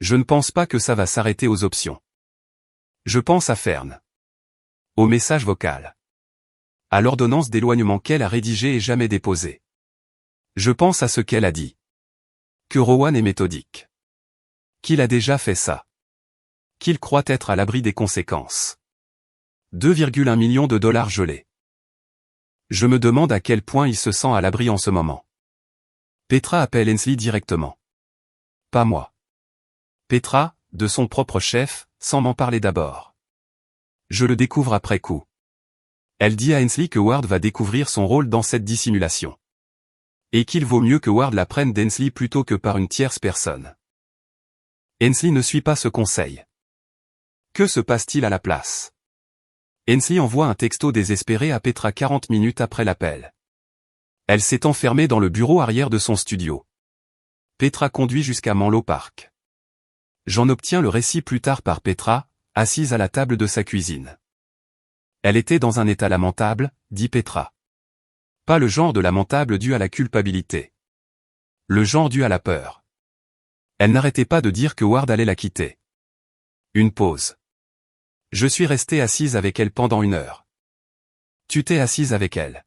Je ne pense pas que ça va s'arrêter aux options. Je pense à Fern. Au message vocal. À l'ordonnance d'éloignement qu'elle a rédigée et jamais déposée. Je pense à ce qu'elle a dit. Que Rowan est méthodique. Qu'il a déjà fait ça. Qu'il croit être à l'abri des conséquences. 2,1 millions de dollars gelés. Je me demande à quel point il se sent à l'abri en ce moment. Petra appelle Hensley directement. Pas moi. Petra, de son propre chef, sans m'en parler d'abord. Je le découvre après coup. Elle dit à Hensley que Ward va découvrir son rôle dans cette dissimulation. Et qu'il vaut mieux que Ward l'apprenne d'Hensley plutôt que par une tierce personne. Hensley ne suit pas ce conseil. Que se passe-t-il à la place? Hensley envoie un texto désespéré à Petra 40 minutes après l'appel. Elle s'est enfermée dans le bureau arrière de son studio. Petra conduit jusqu'à Menlo Park. J'en obtiens le récit plus tard par Petra, assise à la table de sa cuisine. Elle était dans un état lamentable, dit Petra. Pas le genre de lamentable dû à la culpabilité. Le genre dû à la peur. Elle n'arrêtait pas de dire que Ward allait la quitter. Une pause. Je suis resté assise avec elle pendant 1 heure. Tu t'es assise avec elle.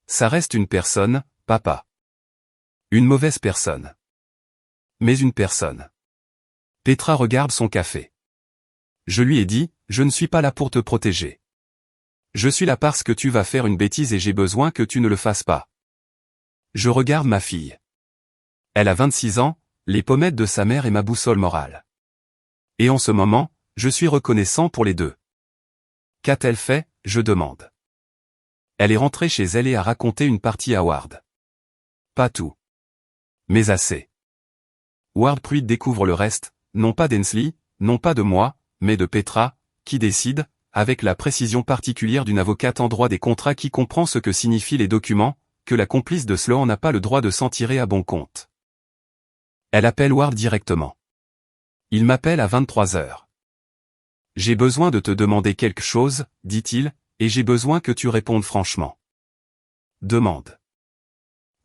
Ça reste une personne, papa. Une mauvaise personne. Mais une personne. Petra regarde son café. Je lui ai dit, je ne suis pas là pour te protéger. Je suis là parce que tu vas faire une bêtise et j'ai besoin que tu ne le fasses pas. Je regarde ma fille. Elle a 26 ans, les pommettes de sa mère et ma boussole morale. Et en ce moment, je suis reconnaissant pour les deux. Qu'a-t-elle fait, je demande. Elle est rentrée chez elle et a raconté une partie à Ward. Pas tout. Mais assez. Ward Pruitt découvre le reste, non pas d'Hensley, non pas de moi, mais de Petra, qui décide, avec la précision particulière d'une avocate en droit des contrats qui comprend ce que signifient les documents, que la complice de Sloan n'a pas le droit de s'en tirer à bon compte. Elle appelle Ward directement. Il m'appelle à 23 heures. J'ai besoin de te demander quelque chose, dit-il, et j'ai besoin que tu répondes franchement. Demande.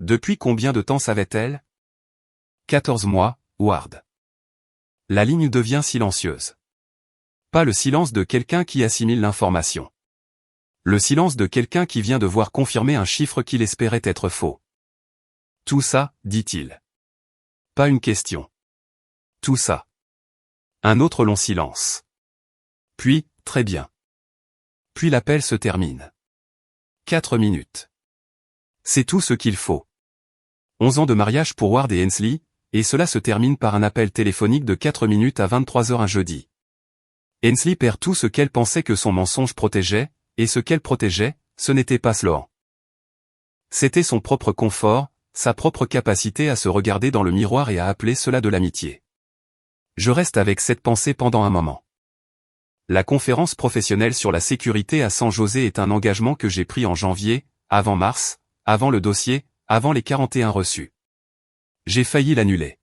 Depuis combien de temps savait-elle? 14 mois, Ward. La ligne devient silencieuse. Pas le silence de quelqu'un qui assimile l'information. Le silence de quelqu'un qui vient de voir confirmer un chiffre qu'il espérait être faux. Tout ça, dit-il. Pas une question. Tout ça. Un autre long silence. Puis, très bien. Puis l'appel se termine. 4 minutes. C'est tout ce qu'il faut. 11 ans de mariage pour Ward et Hensley, et cela se termine par un appel téléphonique de 4 minutes à 23 heures un jeudi. Hensley perd tout ce qu'elle pensait que son mensonge protégeait, et ce qu'elle protégeait, ce n'était pas Sloan. C'était son propre confort, sa propre capacité à se regarder dans le miroir et à appeler cela de l'amitié. Je reste avec cette pensée pendant un moment. La conférence professionnelle sur la sécurité à San José est un engagement que j'ai pris en janvier, avant mars, avant le dossier, avant les 41 reçus. J'ai failli l'annuler.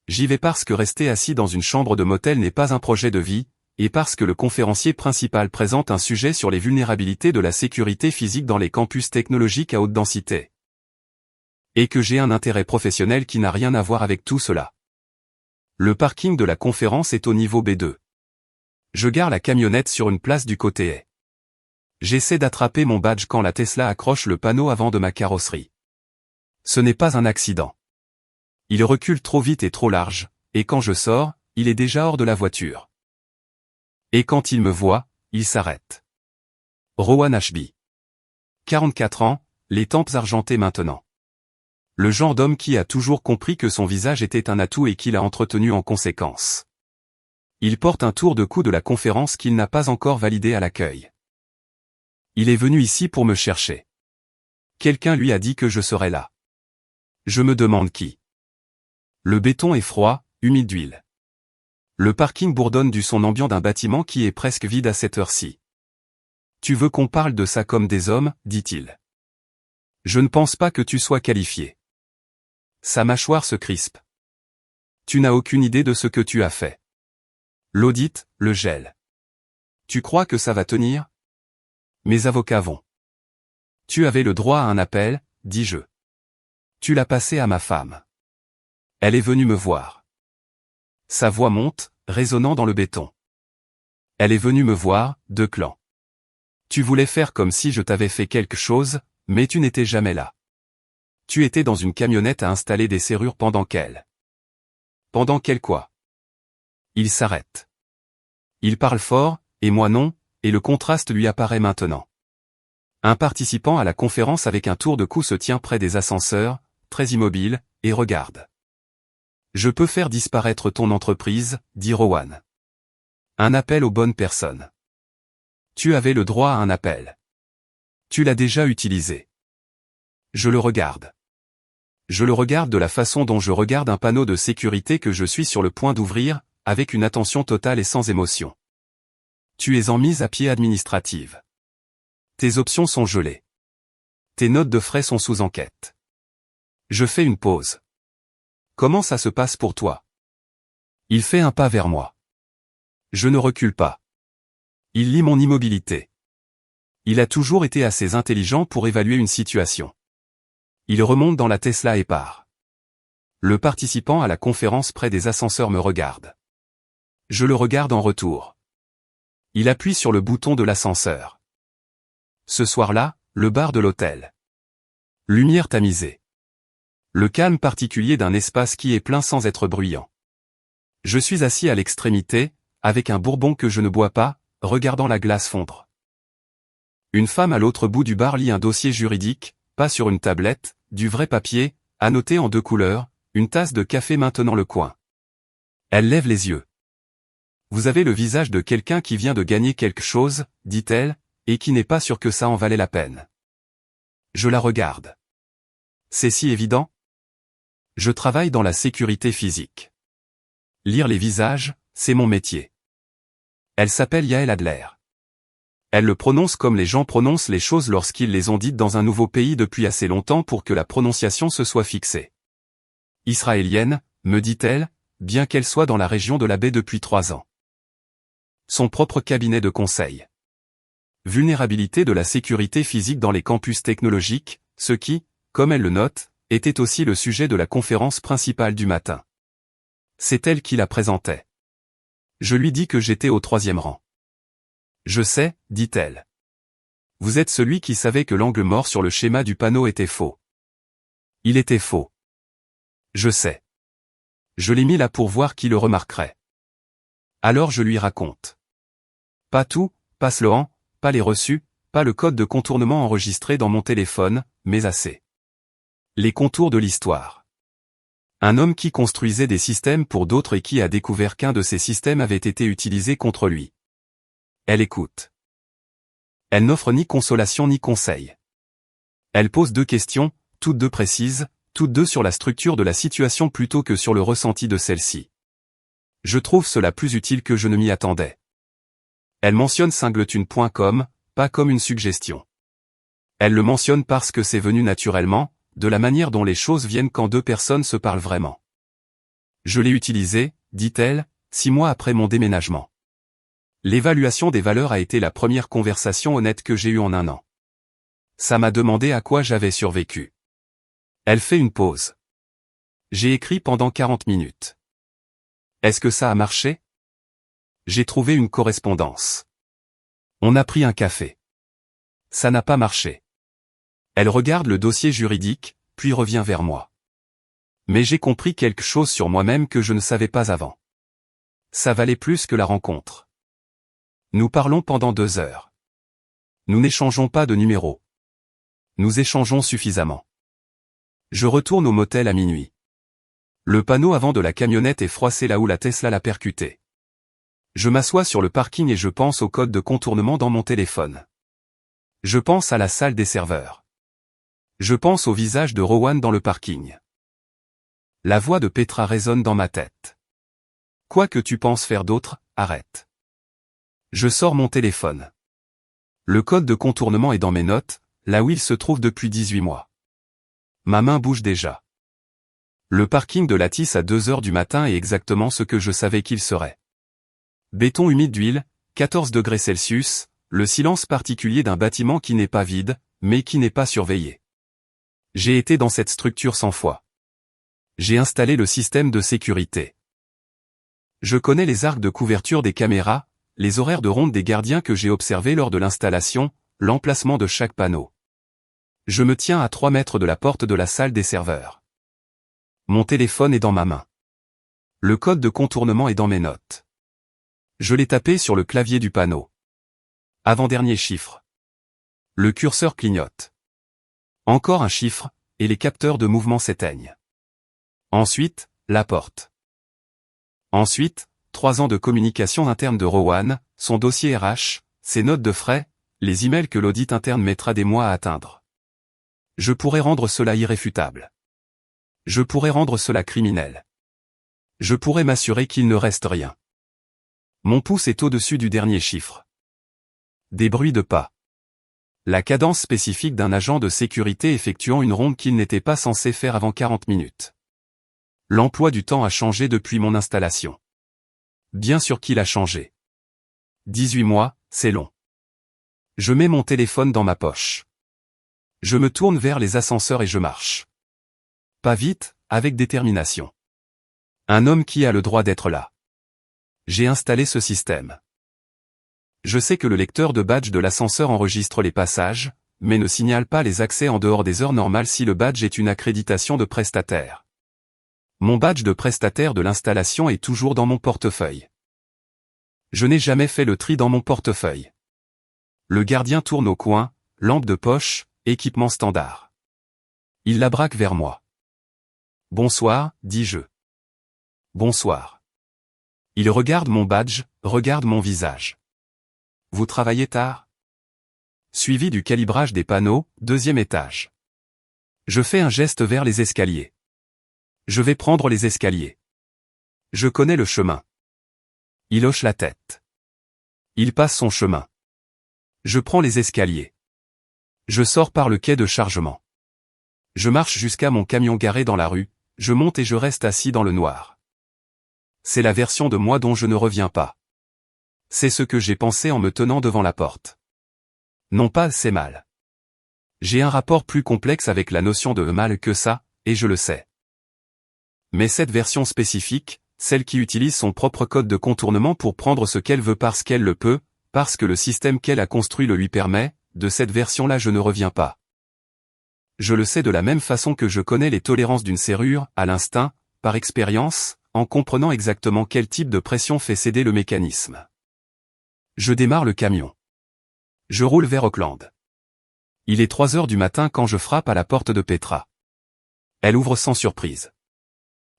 J'y vais parce que rester assis dans une chambre de motel n'est pas un projet de vie, et parce que le conférencier principal présente un sujet sur les vulnérabilités de la sécurité physique dans les campus technologiques à haute densité. Et que j'ai un intérêt professionnel qui n'a rien à voir avec tout cela. Le parking de la conférence est au niveau B2. Je gare la camionnette sur une place du côté est. J'essaie d'attraper mon badge quand la Tesla accroche le panneau avant de ma carrosserie. Ce n'est pas un accident. Il recule trop vite et trop large, et quand je sors, il est déjà hors de la voiture. Et quand il me voit, il s'arrête. Rowan Ashby. 44 ans, les tempes argentées maintenant. Le genre d'homme qui a toujours compris que son visage était un atout et qui l'a entretenu en conséquence. Il porte un tour de cou de la conférence qu'il n'a pas encore validé à l'accueil. Il est venu ici pour me chercher. Quelqu'un lui a dit que je serais là. Je me demande qui. Le béton est froid, humide d'huile. Le parking bourdonne du son ambiant d'un bâtiment qui est presque vide à cette heure-ci. Tu veux qu'on parle de ça comme des hommes, dit-il. Je ne pense pas que tu sois qualifié. Sa mâchoire se crispe. Tu n'as aucune idée de ce que tu as fait. L'audit, le gel. Tu crois que ça va tenir? Mes avocats vont. Tu avais le droit à un appel, dis-je. Tu l'as passé à ma femme. Elle est venue me voir. Sa voix monte, résonnant dans le béton. Elle est venue me voir, de clan. Tu voulais faire comme si je t'avais fait quelque chose, mais tu n'étais jamais là. Tu étais dans une camionnette à installer des serrures pendant qu'elle. Pendant qu'elle quoi? Il s'arrête. Il parle fort, et moi non, et le contraste lui apparaît maintenant. Un participant à la conférence avec un tour de cou se tient près des ascenseurs, très immobile, et regarde. Je peux faire disparaître ton entreprise, dit Rowan. Un appel aux bonnes personnes. Tu avais le droit à un appel. Tu l'as déjà utilisé. Je le regarde. Je le regarde de la façon dont je regarde un panneau de sécurité que je suis sur le point d'ouvrir, avec une attention totale et sans émotion. Tu es en mise à pied administrative. Tes options sont gelées. Tes notes de frais sont sous enquête. Je fais une pause. Comment ça se passe pour toi? Il fait un pas vers moi. Je ne recule pas. Il lit mon immobilité. Il a toujours été assez intelligent pour évaluer une situation. Il remonte dans la Tesla et part. Le participant à la conférence près des ascenseurs me regarde. Je le regarde en retour. Il appuie sur le bouton de l'ascenseur. Ce soir-là, le bar de l'hôtel. Lumière tamisée. Le calme particulier d'un espace qui est plein sans être bruyant. Je suis assis à l'extrémité, avec un bourbon que je ne bois pas, regardant la glace fondre. Une femme à l'autre bout du bar lit un dossier juridique, pas sur une tablette, du vrai papier, annoté en 2 couleurs, une tasse de café maintenant le coin. Elle lève les yeux. Vous avez le visage de quelqu'un qui vient de gagner quelque chose, dit-elle, et qui n'est pas sûr que ça en valait la peine. Je la regarde. C'est si évident? Je travaille dans la sécurité physique. Lire les visages, c'est mon métier. Elle s'appelle Yael Adler. Elle le prononce comme les gens prononcent les choses lorsqu'ils les ont dites dans un nouveau pays depuis assez longtemps pour que la prononciation se soit fixée. Israélienne, me dit-elle, bien qu'elle soit dans la région de la baie depuis 3 ans. Son propre cabinet de conseil. Vulnérabilité de la sécurité physique dans les campus technologiques, ce qui, comme elle le note, était aussi le sujet de la conférence principale du matin. C'est elle qui la présentait. Je lui dis que j'étais au 3e rang. Je sais, dit-elle. Vous êtes celui qui savait que l'angle mort sur le schéma du panneau était faux. Il était faux. Je sais. Je l'ai mis là pour voir qui le remarquerait. Alors je lui raconte. Pas tout, pas Sloan, pas les reçus, pas le code de contournement enregistré dans mon téléphone, mais assez. Les contours de l'histoire. Un homme qui construisait des systèmes pour d'autres et qui a découvert qu'un de ces systèmes avait été utilisé contre lui. Elle écoute. Elle n'offre ni consolation ni conseil. Elle pose 2 questions, toutes 2 précises, toutes 2 sur la structure de la situation plutôt que sur le ressenti de celle-ci. Je trouve cela plus utile que je ne m'y attendais. Elle mentionne singleton.com, pas comme une suggestion. Elle le mentionne parce que c'est venu naturellement, de la manière dont les choses viennent quand 2 personnes se parlent vraiment. Je l'ai utilisé, dit-elle, 6 mois après mon déménagement. L'évaluation des valeurs a été la première conversation honnête que j'ai eue en 1 an. Ça m'a demandé à quoi j'avais survécu. Elle fait une pause. J'ai écrit pendant 40 minutes. Est-ce que ça a marché? J'ai trouvé une correspondance. On a pris un café. Ça n'a pas marché. Elle regarde le dossier juridique, puis revient vers moi. Mais j'ai compris quelque chose sur moi-même que je ne savais pas avant. Ça valait plus que la rencontre. Nous parlons pendant 2 heures. Nous n'échangeons pas de numéros. Nous échangeons suffisamment. Je retourne au motel à minuit. Le panneau avant de la camionnette est froissé là où la Tesla l'a percuté. Je m'assois sur le parking et je pense au code de contournement dans mon téléphone. Je pense à la salle des serveurs. Je pense au visage de Rowan dans le parking. La voix de Petra résonne dans ma tête. Quoi que tu penses faire d'autre, arrête. Je sors mon téléphone. Le code de contournement est dans mes notes, là où il se trouve depuis 18 mois. Ma main bouge déjà. Le parking de Lattice à 2 heures du matin est exactement ce que je savais qu'il serait. Béton humide d'huile, 14 degrés Celsius, le silence particulier d'un bâtiment qui n'est pas vide, mais qui n'est pas surveillé. J'ai été dans cette structure 100 fois. J'ai installé le système de sécurité. Je connais les arcs de couverture des caméras, les horaires de ronde des gardiens que j'ai observés lors de l'installation, l'emplacement de chaque panneau. Je me tiens à 3 mètres de la porte de la salle des serveurs. Mon téléphone est dans ma main. Le code de contournement est dans mes notes. Je l'ai tapé sur le clavier du panneau. Avant-dernier chiffre. Le curseur clignote. Encore un chiffre, et les capteurs de mouvement s'éteignent. Ensuite, la porte. Ensuite, 3 ans de communication interne de Rowan, son dossier RH, ses notes de frais, les emails que l'audit interne mettra des mois à atteindre. Je pourrais rendre cela irréfutable. Je pourrais rendre cela criminel. Je pourrais m'assurer qu'il ne reste rien. Mon pouce est au-dessus du dernier chiffre. Des bruits de pas. La cadence spécifique d'un agent de sécurité effectuant une ronde qu'il n'était pas censé faire avant 40 minutes. L'emploi du temps a changé depuis mon installation. Bien sûr qu'il a changé. 18 mois, c'est long. Je mets mon téléphone dans ma poche. Je me tourne vers les ascenseurs et je marche. Pas vite, avec détermination. Un homme qui a le droit d'être là. J'ai installé ce système. Je sais que le lecteur de badge de l'ascenseur enregistre les passages, mais ne signale pas les accès en dehors des heures normales si le badge est une accréditation de prestataire. Mon badge de prestataire de l'installation est toujours dans mon portefeuille. Je n'ai jamais fait le tri dans mon portefeuille. Le gardien tourne au coin, lampe de poche, équipement standard. Il la braque vers moi. Bonsoir, dis-je. Bonsoir. Il regarde mon badge, regarde mon visage. Vous travaillez tard? Suivi du calibrage des panneaux, 2e étage. Je fais un geste vers les escaliers. Je vais prendre les escaliers. Je connais le chemin. Il hoche la tête. Il passe son chemin. Je prends les escaliers. Je sors par le quai de chargement. Je marche jusqu'à mon camion garé dans la rue, je monte et je reste assis dans le noir. C'est la version de moi dont je ne reviens pas. C'est ce que j'ai pensé en me tenant devant la porte. Non pas c'est mal. J'ai un rapport plus complexe avec la notion de mal que ça, et je le sais. Mais cette version spécifique, celle qui utilise son propre code de contournement pour prendre ce qu'elle veut parce qu'elle le peut, parce que le système qu'elle a construit le lui permet, de cette version-là je ne reviens pas. Je le sais de la même façon que je connais les tolérances d'une serrure, à l'instinct, par expérience, en comprenant exactement quel type de pression fait céder le mécanisme. Je démarre le camion. Je roule vers Auckland. Il est 3 heures du matin quand je frappe à la porte de Petra. Elle ouvre sans surprise.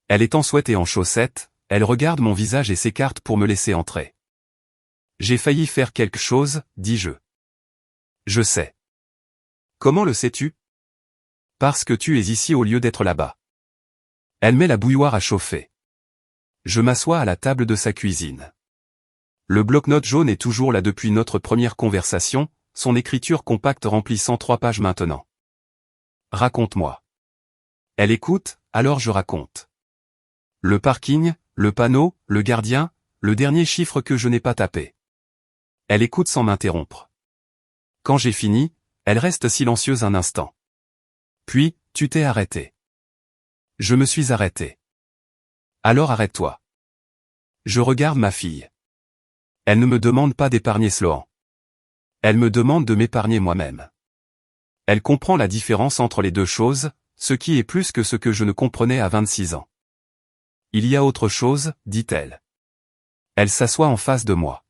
Elle est en sweat et en chaussettes, elle regarde mon visage et s'écarte pour me laisser entrer. J'ai failli faire quelque chose, dis-je. Je sais. Comment le sais-tu? Parce que tu es ici au lieu d'être là-bas. Elle met la bouilloire à chauffer. Je m'assois à la table de sa cuisine. Le bloc-notes jaune est toujours là depuis notre première conversation, son écriture compacte remplit 103 pages maintenant. Raconte-moi. Elle écoute, alors je raconte. Le parking, le panneau, le gardien, le dernier chiffre que je n'ai pas tapé. Elle écoute sans m'interrompre. Quand j'ai fini, elle reste silencieuse un instant. Puis, tu t'es arrêté. Je me suis arrêté. Alors arrête-toi. Je regarde ma fille. Elle ne me demande pas d'épargner Sloan. Elle me demande de m'épargner moi-même. Elle comprend la différence entre les deux choses, ce qui est plus que ce que je ne comprenais à 26 ans. Il y a autre chose, dit-elle. Elle s'assoit en face de moi.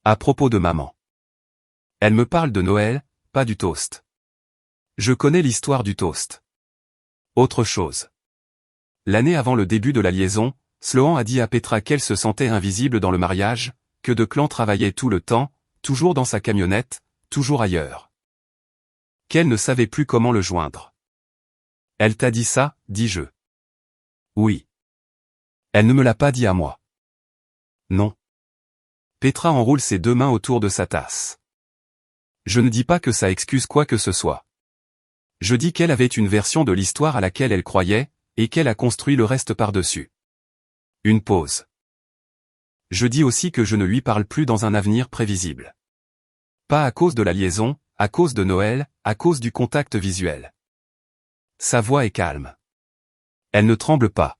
À propos de maman. Elle me parle de Noël, pas du toast. Je connais l'histoire du toast. Autre chose. L'année avant le début de la liaison, Sloan a dit à Petra qu'elle se sentait invisible dans le mariage, que Declan travaillait tout le temps, toujours dans sa camionnette, toujours ailleurs. Qu'elle ne savait plus comment le joindre. Elle t'a dit ça, dis-je. Oui. Elle ne me l'a pas dit à moi. Non. Petra enroule ses 2 mains autour de sa tasse. Je ne dis pas que ça excuse quoi que ce soit. Je dis qu'elle avait une version de l'histoire à laquelle elle croyait, et qu'elle a construit le reste par-dessus. Une pause. Je dis aussi que je ne lui parle plus dans un avenir prévisible. Pas à cause de la liaison, à cause de Noël, à cause du contact visuel. Sa voix est calme. Elle ne tremble pas.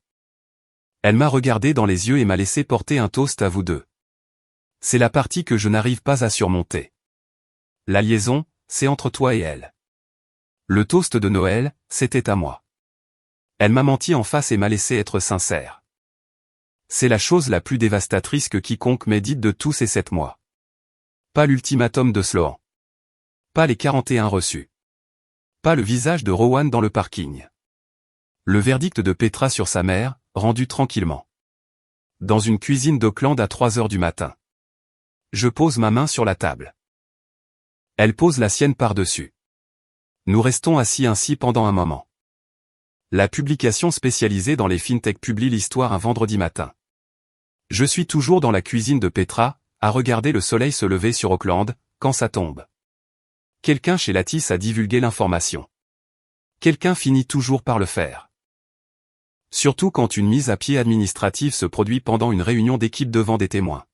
Elle m'a regardé dans les yeux et m'a laissé porter un toast à vous deux. C'est la partie que je n'arrive pas à surmonter. La liaison, c'est entre toi et elle. Le toast de Noël, c'était à moi. Elle m'a menti en face et m'a laissé être sincère. C'est la chose la plus dévastatrice que quiconque m'ait dite de tous ces 7 mois. Pas l'ultimatum de Sloan. Pas les 41 reçus. Pas le visage de Rowan dans le parking. Le verdict de Petra sur sa mère, rendu tranquillement. Dans une cuisine d'Auckland à 3 heures du matin. Je pose ma main sur la table. Elle pose la sienne par-dessus. Nous restons assis ainsi pendant un moment. La publication spécialisée dans les fintech publie l'histoire un vendredi matin. Je suis toujours dans la cuisine de Petra, à regarder le soleil se lever sur Auckland, quand ça tombe. Quelqu'un chez Lattice a divulgué l'information. Quelqu'un finit toujours par le faire. Surtout quand une mise à pied administrative se produit pendant une réunion d'équipe devant des témoins.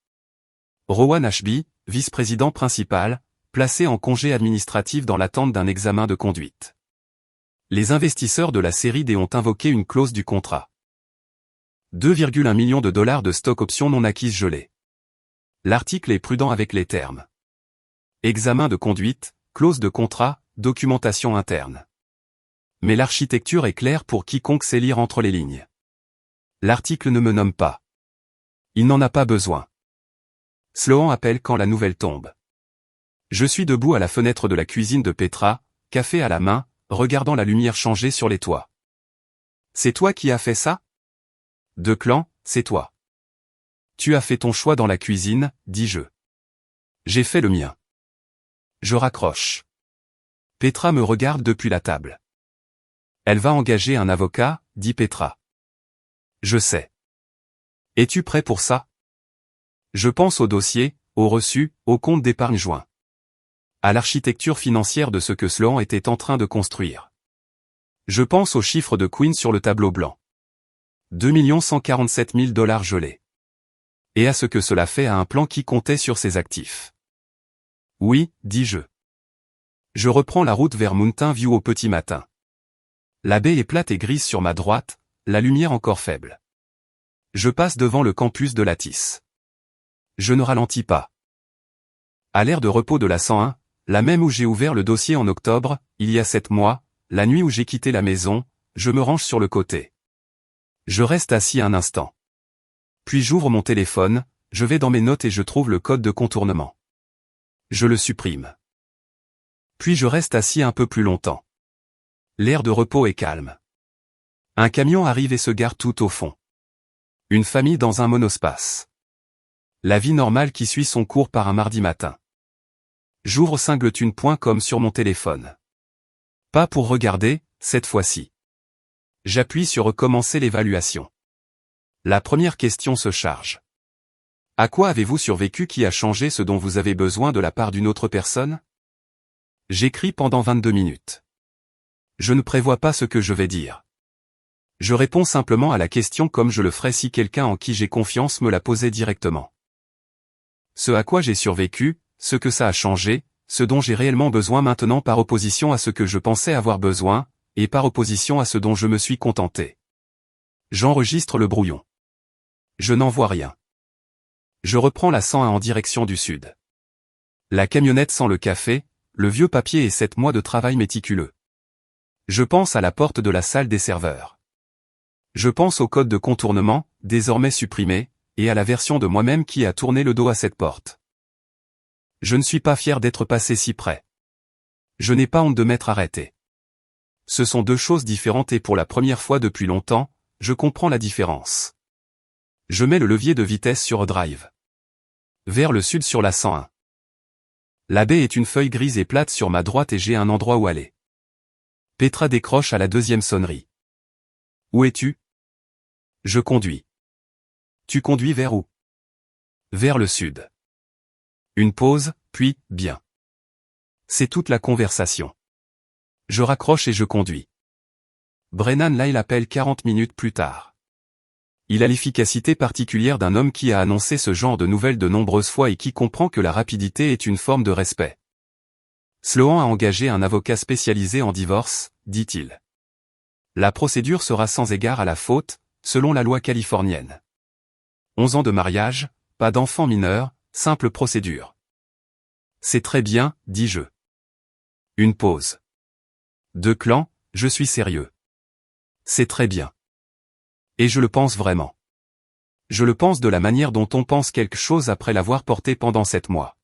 Rowan Ashby, vice-président principal, placé en congé administratif dans l'attente d'un examen de conduite. Les investisseurs de la série D ont invoqué une clause du contrat. 2,1 millions de dollars de stock options non acquises gelées. L'article est prudent avec les termes. Examen de conduite, clause de contrat, documentation interne. Mais l'architecture est claire pour quiconque sait lire entre les lignes. L'article ne me nomme pas. Il n'en a pas besoin. Sloan appelle quand la nouvelle tombe. Je suis debout à la fenêtre de la cuisine de Petra, café à la main, regardant la lumière changer sur les toits. C'est toi qui as fait ça? De Clan, c'est toi. Tu as fait ton choix dans la cuisine, dis-je. J'ai fait le mien. Je raccroche. Petra me regarde depuis la table. Elle va engager un avocat, dit Petra. Je sais. Es-tu prêt pour ça? Je pense au dossier, au reçu, au compte d'épargne joint. À l'architecture financière de ce que Sloan était en train de construire. Je pense aux chiffres de Queen sur le tableau blanc. 2 147 000 $ gelés. Et à ce que cela fait à un plan qui comptait sur ses actifs. Oui, dis-je. Je reprends la route vers Mountain View au petit matin. La baie est plate et grise sur ma droite, la lumière encore faible. Je passe devant le campus de Lattice. Je ne ralentis pas. À l'aire de repos de la 101, la même où j'ai ouvert le dossier en octobre, il y a 7 mois, la nuit où j'ai quitté la maison, je me range sur le côté. Je reste assis un instant. Puis j'ouvre mon téléphone, je vais dans mes notes et je trouve le code de contournement. Je le supprime. Puis je reste assis un peu plus longtemps. L'air de repos est calme. Un camion arrive et se gare tout au fond. Une famille dans un monospace. La vie normale qui suit son cours par un mardi matin. J'ouvre singletune.com sur mon téléphone. Pas pour regarder, cette fois-ci. J'appuie sur recommencer l'évaluation. La première question se charge. À quoi avez-vous survécu qui a changé ce dont vous avez besoin de la part d'une autre personne? J'écris pendant 22 minutes. Je ne prévois pas ce que je vais dire. Je réponds simplement à la question comme je le ferais si quelqu'un en qui j'ai confiance me la posait directement. Ce à quoi j'ai survécu, ce que ça a changé, ce dont j'ai réellement besoin maintenant par opposition à ce que je pensais avoir besoin, et par opposition à ce dont je me suis contenté. J'enregistre le brouillon. Je n'en vois rien. Je reprends la 101 en direction du sud. La camionnette sent le café, le vieux papier et 7 mois de travail méticuleux. Je pense à la porte de la salle des serveurs. Je pense au code de contournement, désormais supprimé, et à la version de moi-même qui a tourné le dos à cette porte. Je ne suis pas fier d'être passé si près. Je n'ai pas honte de m'être arrêté. Ce sont deux choses différentes et pour la première fois depuis longtemps, je comprends la différence. Je mets le levier de vitesse sur drive. Vers le sud sur la 101. La baie est une feuille grise et plate sur ma droite et j'ai un endroit où aller. Petra décroche à la deuxième sonnerie. Où es-tu? Je conduis. Tu conduis vers où? Vers le sud. Une pause, puis, bien. C'est toute la conversation. Je raccroche et je conduis. Brennan Lyle appelle 40 minutes plus tard. Il a l'efficacité particulière d'un homme qui a annoncé ce genre de nouvelles de nombreuses fois et qui comprend que la rapidité est une forme de respect. Sloan a engagé un avocat spécialisé en divorce, dit-il. La procédure sera sans égard à la faute, selon la loi californienne. 11 ans de mariage, pas d'enfants mineurs, simple procédure. C'est très bien, dis-je. Une pause. Deux clans, je suis sérieux. C'est très bien. Et je le pense vraiment. Je le pense de la manière dont on pense quelque chose après l'avoir porté pendant 7 mois.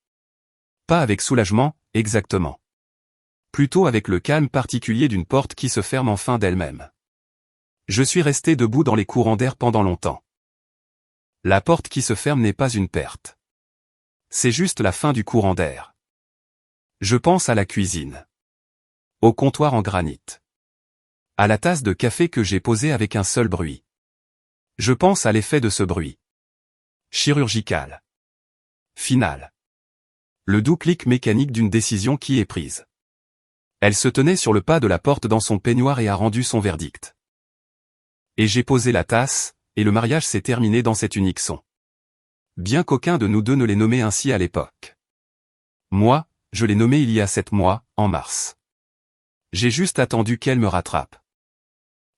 Pas avec soulagement, exactement. Plutôt avec le calme particulier d'une porte qui se ferme enfin d'elle-même. Je suis resté debout dans les courants d'air pendant longtemps. La porte qui se ferme n'est pas une perte. C'est juste la fin du courant d'air. Je pense à la cuisine. Au comptoir en granit. À la tasse de café que j'ai posée avec un seul bruit. Je pense à l'effet de ce bruit. Chirurgical. Final. Le doux clic mécanique d'une décision qui est prise. Elle se tenait sur le pas de la porte dans son peignoir et a rendu son verdict. Et j'ai posé la tasse, et le mariage s'est terminé dans cet unique son. Bien qu'aucun de nous deux ne l'ait nommé ainsi à l'époque. Moi, je l'ai nommé il y a 7 mois, en mars. J'ai juste attendu qu'elle me rattrape.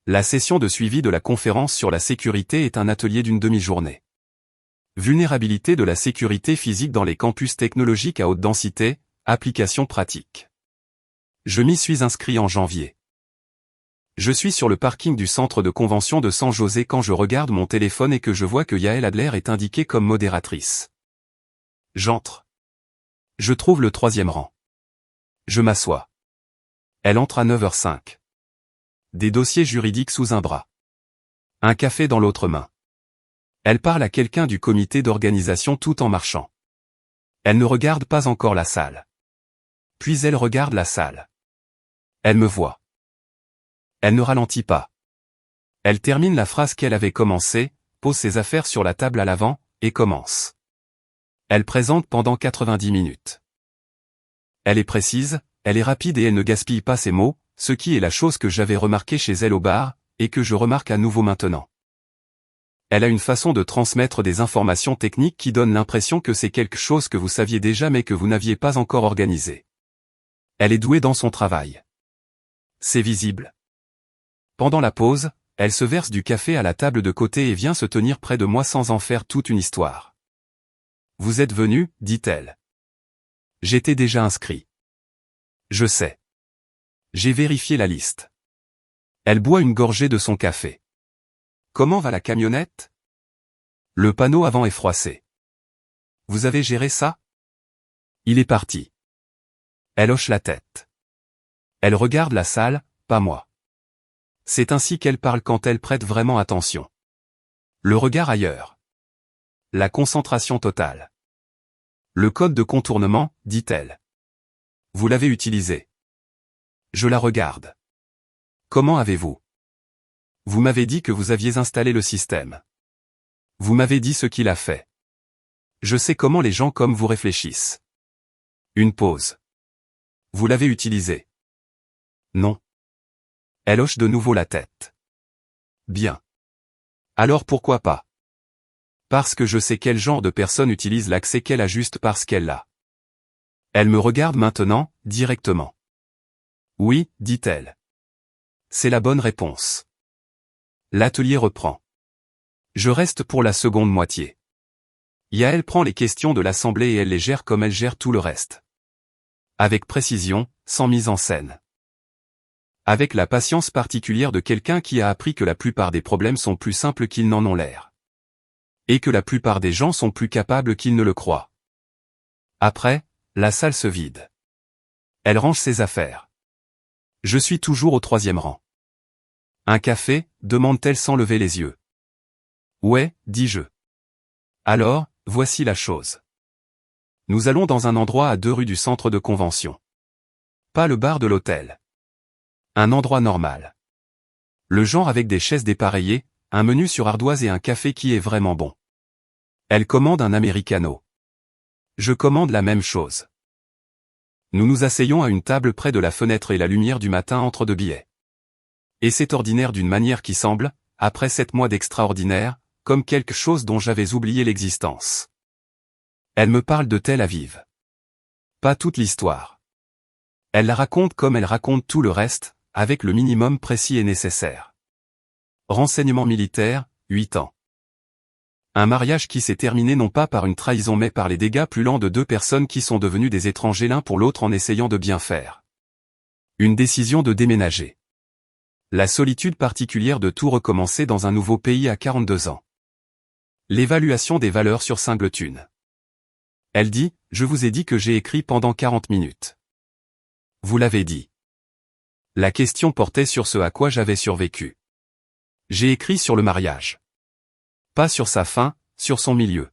La session de suivi de la conférence sur la sécurité est un atelier d'une demi-journée. Vulnérabilité de la sécurité physique dans les campus technologiques à haute densité, applications pratiques. Je m'y suis inscrit en janvier. Je suis sur le parking du centre de convention de San José quand je regarde mon téléphone et que je vois que Yael Adler est indiquée comme modératrice. J'entre. Je trouve le 3e rang. Je m'assois. Elle entre à 9h05. Des dossiers juridiques sous un bras. Un café dans l'autre main. Elle parle à quelqu'un du comité d'organisation tout en marchant. Elle ne regarde pas encore la salle. Puis elle regarde la salle. Elle me voit. Elle ne ralentit pas. Elle termine la phrase qu'elle avait commencée, pose ses affaires sur la table à l'avant, et commence. Elle présente pendant 90 minutes. Elle est précise, elle est rapide et elle ne gaspille pas ses mots, ce qui est la chose que j'avais remarqué chez elle au bar, et que je remarque à nouveau maintenant. Elle a une façon de transmettre des informations techniques qui donne l'impression que c'est quelque chose que vous saviez déjà mais que vous n'aviez pas encore organisé. Elle est douée dans son travail. C'est visible. Pendant la pause, elle se verse du café à la table de côté et vient se tenir près de moi sans en faire toute une histoire. Vous êtes venu, dit-elle. J'étais déjà inscrit. Je sais. J'ai vérifié la liste. Elle boit une gorgée de son café. Comment va la camionnette? Le panneau avant est froissé. Vous avez géré ça? Il est parti. Elle hoche la tête. Elle regarde la salle, pas moi. C'est ainsi qu'elle parle quand elle prête vraiment attention. Le regard ailleurs. La concentration totale. Le code de contournement, dit-elle. Vous l'avez utilisé. Je la regarde. Comment avez-vous? Vous m'avez dit que vous aviez installé le système. Vous m'avez dit ce qu'il a fait. Je sais comment les gens comme vous réfléchissent. Une pause. Vous l'avez utilisé. Non. Elle hoche de nouveau la tête. Bien. Alors pourquoi pas? Parce que je sais quel genre de personne utilise l'accès qu'elle a juste parce qu'elle l'a. Elle me regarde maintenant, directement. Oui, dit-elle. C'est la bonne réponse. L'atelier reprend. Je reste pour la seconde moitié. Yael prend les questions de l'assemblée et elle les gère comme elle gère tout le reste. Avec précision, sans mise en scène. Avec la patience particulière de quelqu'un qui a appris que la plupart des problèmes sont plus simples qu'ils n'en ont l'air. Et que la plupart des gens sont plus capables qu'ils ne le croient. Après, la salle se vide. Elle range ses affaires. Je suis toujours au 3e rang. Un café, demande-t-elle sans lever les yeux. Ouais, dis-je. Alors, voici la chose. Nous allons dans un endroit à 2 rues du centre de convention. Pas le bar de l'hôtel. Un endroit normal. Le genre avec des chaises dépareillées, un menu sur ardoise et un café qui est vraiment bon. Elle commande un americano. Je commande la même chose. Nous nous asseyons à une table près de la fenêtre et la lumière du matin entre 2 billets. Et c'est ordinaire d'une manière qui semble, après 7 mois d'extraordinaire, comme quelque chose dont j'avais oublié l'existence. Elle me parle de Tel Aviv. Pas toute l'histoire. Elle la raconte comme elle raconte tout le reste, avec le minimum précis et nécessaire. Renseignement militaire, 8 ans. Un mariage qui s'est terminé non pas par une trahison mais par les dégâts plus lents de deux personnes qui sont devenues des étrangers l'un pour l'autre en essayant de bien faire. Une décision de déménager. La solitude particulière de tout recommencer dans un nouveau pays à 42 ans. L'évaluation des valeurs sur Singleton. Elle dit, je vous ai dit que j'ai écrit pendant 40 minutes. Vous l'avez dit. La question portait sur ce à quoi j'avais survécu. J'ai écrit sur le mariage. Pas sur sa fin, sur son milieu.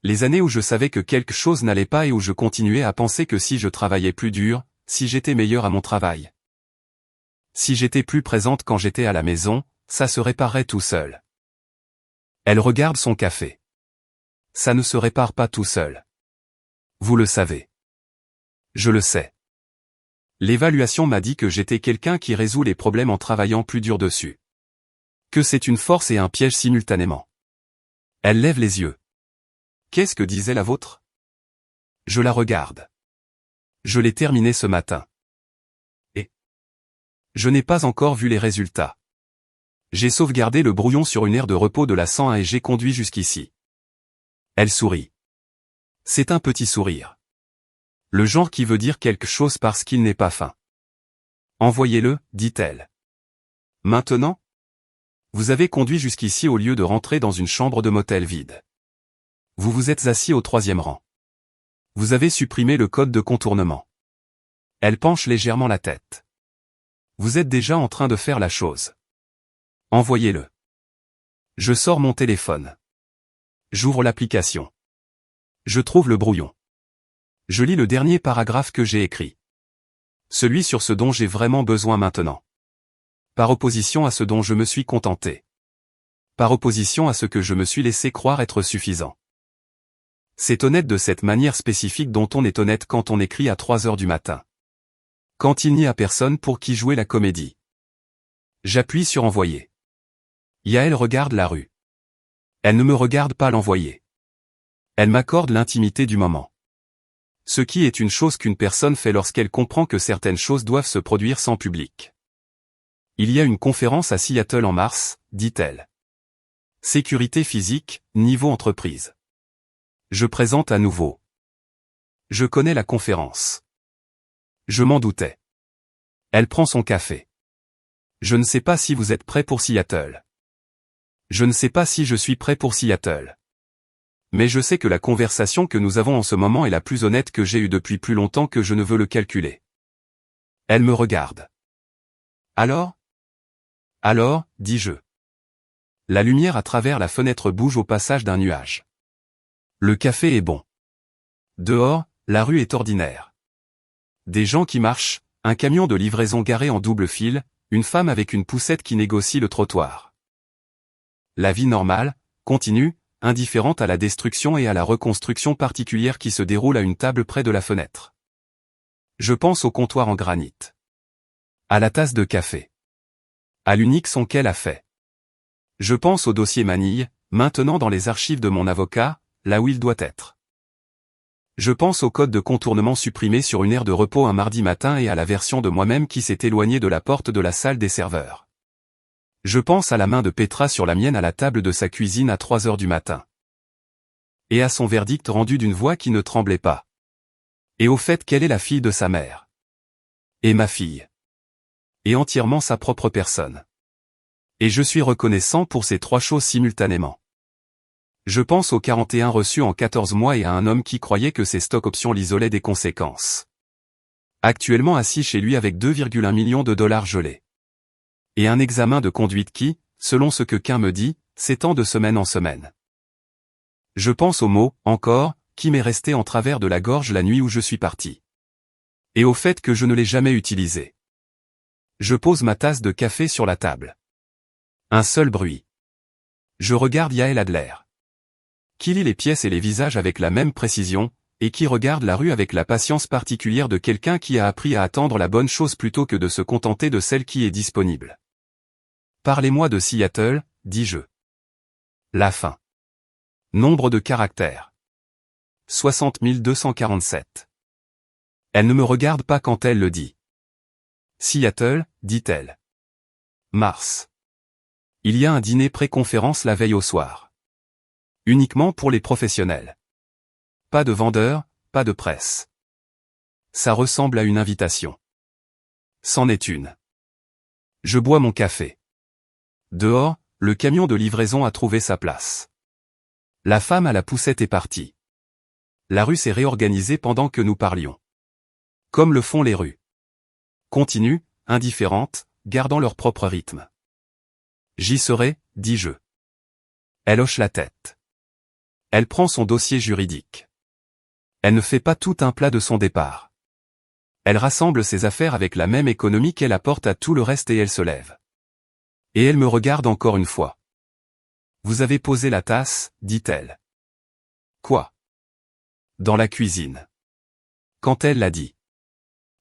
Les années où je savais que quelque chose n'allait pas et où je continuais à penser que si je travaillais plus dur, si j'étais meilleur à mon travail. Si j'étais plus présente quand j'étais à la maison, ça se réparerait tout seul. Elle regarde son café. Ça ne se répare pas tout seul. Vous le savez. Je le sais. L'évaluation m'a dit que j'étais quelqu'un qui résout les problèmes en travaillant plus dur dessus. Que c'est une force et un piège simultanément. Elle lève les yeux. Qu'est-ce que disait la vôtre? Je la regarde. Je l'ai terminé ce matin. Et je n'ai pas encore vu les résultats. J'ai sauvegardé le brouillon sur une aire de repos de la 101 et j'ai conduit jusqu'ici. Elle sourit. C'est un petit sourire. Le genre qui veut dire quelque chose parce qu'il n'est pas fin. Envoyez-le, dit-elle. Maintenant? Vous avez conduit jusqu'ici au lieu de rentrer dans une chambre de motel vide. Vous vous êtes assis au 3e rang. Vous avez supprimé le code de contournement. Elle penche légèrement la tête. Vous êtes déjà en train de faire la chose. Envoyez-le. Je sors mon téléphone. J'ouvre l'application. Je trouve le brouillon. Je lis le dernier paragraphe que j'ai écrit. Celui sur ce dont j'ai vraiment besoin maintenant. Par opposition à ce dont je me suis contenté. Par opposition à ce que je me suis laissé croire être suffisant. C'est honnête de cette manière spécifique dont on est honnête quand on écrit à 3 heures du matin. Quand il n'y a personne pour qui jouer la comédie. J'appuie sur envoyer. Yael regarde la rue. Elle ne me regarde pas l'envoyer. Elle m'accorde l'intimité du moment. Ce qui est une chose qu'une personne fait lorsqu'elle comprend que certaines choses doivent se produire sans public. Il y a une conférence à Seattle en mars, dit-elle. Sécurité physique, niveau entreprise. Je présente à nouveau. Je connais la conférence. Je m'en doutais. Elle prend son café. Je ne sais pas si vous êtes prêt pour Seattle. Je ne sais pas si je suis prêt pour Seattle. Mais je sais que la conversation que nous avons en ce moment est la plus honnête que j'ai eue depuis plus longtemps que je ne veux le calculer. Elle me regarde. Alors? Alors, dis-je. La lumière à travers la fenêtre bouge au passage d'un nuage. Le café est bon. Dehors, la rue est ordinaire. Des gens qui marchent, un camion de livraison garé en double file, une femme avec une poussette qui négocie le trottoir. La vie normale, continue, indifférente à la destruction et à la reconstruction particulière qui se déroule à une table près de la fenêtre. Je pense au comptoir en granit. À la tasse de café. À l'unique son qu'elle a fait. Je pense au dossier manille, maintenant dans les archives de mon avocat, là où il doit être. Je pense au code de contournement supprimé sur une aire de repos un mardi matin et à la version de moi-même qui s'est éloignée de la porte de la salle des serveurs. Je pense à la main de Petra sur la mienne à la table de sa cuisine à 3 heures du matin. Et à son verdict rendu d'une voix qui ne tremblait pas. Et au fait qu'elle est la fille de sa mère. Et ma fille. Et entièrement sa propre personne. Et je suis reconnaissant pour ces 3 choses simultanément. Je pense aux 41 reçus en 14 mois et à un homme qui croyait que ses stock options l'isolaient des conséquences. Actuellement assis chez lui avec 2,1 millions de dollars gelés. Et un examen de conduite qui, selon ce que qu'un me dit, s'étend de semaine en semaine. Je pense au mot, encore, qui m'est resté en travers de la gorge la nuit où je suis parti. Et au fait que je ne l'ai jamais utilisé. Je pose ma tasse de café sur la table. Un seul bruit. Je regarde Yael Adler. Qui lit les pièces et les visages avec la même précision, et qui regarde la rue avec la patience particulière de quelqu'un qui a appris à attendre la bonne chose plutôt que de se contenter de celle qui est disponible. Parlez-moi de Seattle, dis-je. La fin. Nombre de caractères. 60 247. Elle ne me regarde pas quand elle le dit. Seattle, dit-elle. Mars. Il y a un dîner pré-conférence la veille au soir. Uniquement pour les professionnels. Pas de vendeurs, pas de presse. Ça ressemble à une invitation. C'en est une. Je bois mon café. Dehors, le camion de livraison a trouvé sa place. La femme à la poussette est partie. La rue s'est réorganisée pendant que nous parlions. Comme le font les rues. Continuent, indifférentes, gardant leur propre rythme. J'y serai, dis-je. Elle hoche la tête. Elle prend son dossier juridique. Elle ne fait pas tout un plat de son départ. Elle rassemble ses affaires avec la même économie qu'elle apporte à tout le reste et elle se lève. Et elle me regarde encore une fois. Vous avez posé la tasse, dit-elle. Quoi? Dans la cuisine. Quand elle l'a dit.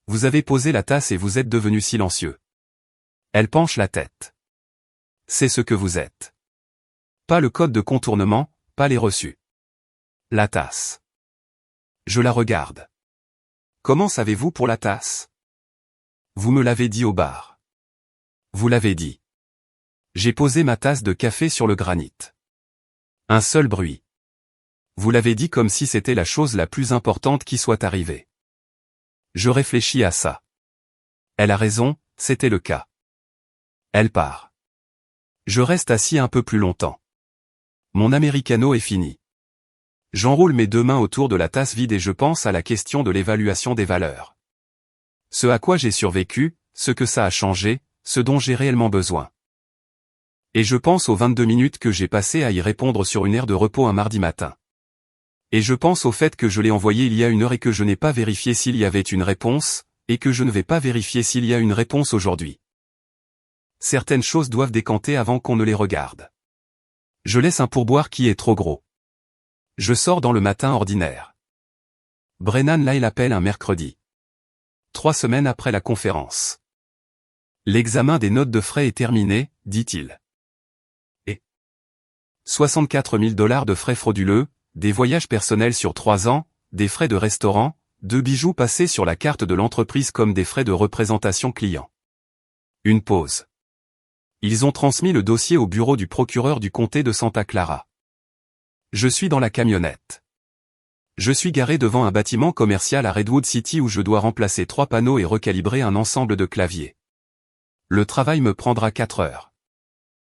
Vous avez posé la tasse et vous êtes devenu silencieux. Elle penche la tête. C'est ce que vous êtes. Pas le code de contournement, pas les reçus. La tasse. Je la regarde. Comment savez-vous pour la tasse? Vous me l'avez dit au bar. Vous l'avez dit. J'ai posé ma tasse de café sur le granit. Un seul bruit. Vous l'avez dit comme si c'était la chose la plus importante qui soit arrivée. Je réfléchis à ça. Elle a raison, c'était le cas. Elle part. Je reste assis un peu plus longtemps. Mon americano est fini. J'enroule mes deux mains autour de la tasse vide et je pense à la question de l'évaluation des valeurs. Ce à quoi j'ai survécu, ce que ça a changé, ce dont j'ai réellement besoin. Et je pense aux 22 minutes que j'ai passées à y répondre sur une aire de repos un mardi matin. Et je pense au fait que je l'ai envoyé il y a une heure et que je n'ai pas vérifié s'il y avait une réponse, et que je ne vais pas vérifier s'il y a une réponse aujourd'hui. Certaines choses doivent décanter avant qu'on ne les regarde. Je laisse un pourboire qui est trop gros. Je sors dans le matin ordinaire. Brennan Lyle l'appelle un mercredi. 3 semaines après la conférence. L'examen des notes de frais est terminé, dit-il. Et 64 000 $ de frais frauduleux, des voyages personnels sur 3 ans, des frais de restaurant, 2 bijoux passés sur la carte de l'entreprise comme des frais de représentation client. Une pause. Ils ont transmis le dossier au bureau du procureur du comté de Santa Clara. Je suis dans la camionnette. Je suis garé devant un bâtiment commercial à Redwood City où je dois remplacer 3 panneaux et recalibrer un ensemble de claviers. Le travail me prendra 4 heures.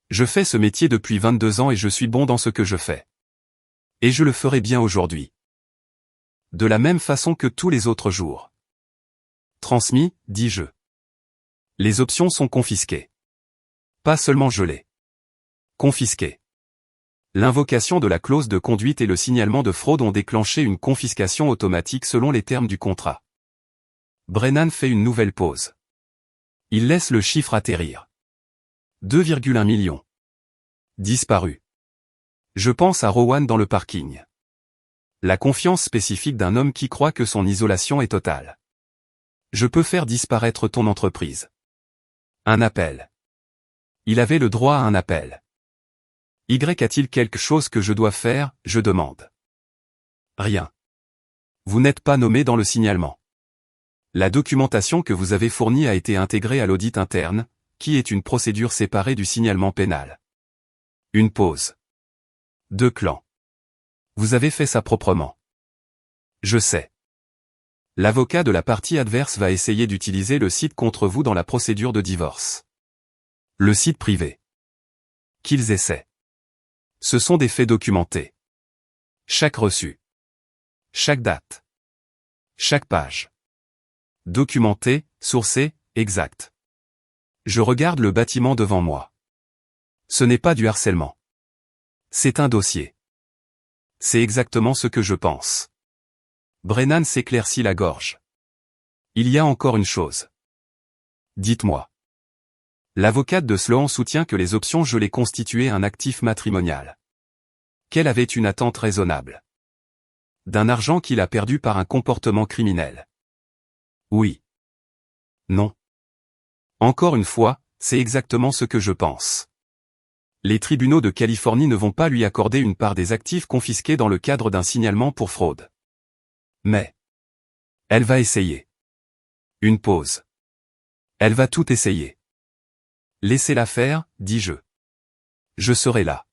Je fais ce métier depuis 22 ans et je suis bon dans ce que je fais. Et je le ferai bien aujourd'hui. De la même façon que tous les autres jours. Transmis, dis-je. Les options sont confisquées. Pas seulement gelées. Confisquées. L'invocation de la clause de conduite et le signalement de fraude ont déclenché une confiscation automatique selon les termes du contrat. Brennan fait une nouvelle pause. Il laisse le chiffre atterrir. 2,1 millions. Disparu. Je pense à Rowan dans le parking. La confiance spécifique d'un homme qui croit que son isolation est totale. Je peux faire disparaître ton entreprise. Un appel. Il avait le droit à un appel. Y a-t-il quelque chose que je dois faire, je demande. Rien. Vous n'êtes pas nommé dans le signalement. La documentation que vous avez fournie a été intégrée à l'audit interne, qui est une procédure séparée du signalement pénal. Une pause. 2 clans. Vous avez fait ça proprement. Je sais. L'avocat de la partie adverse va essayer d'utiliser le site contre vous dans la procédure de divorce. Le site privé. Qu'ils essaient. Ce sont des faits documentés. Chaque reçu. Chaque date. Chaque page. Documenté, sourcé, exact. Je regarde le bâtiment devant moi. Ce n'est pas du harcèlement. C'est un dossier. C'est exactement ce que je pense. Brennan s'éclaircit la gorge. Il y a encore une chose. Dites-moi. L'avocate de Sloan soutient que les options gelées constituaient un actif matrimonial. Qu'elle avait une attente raisonnable. D'un argent qu'il a perdu par un comportement criminel. Oui. Non. Encore une fois, C'est exactement ce que je pense. Les tribunaux de Californie ne vont pas lui accorder une part des actifs confisqués dans le cadre d'un signalement pour fraude. Mais elle va essayer. Une pause. Elle va tout essayer. Laissez-la faire, dis-je. Je serai là.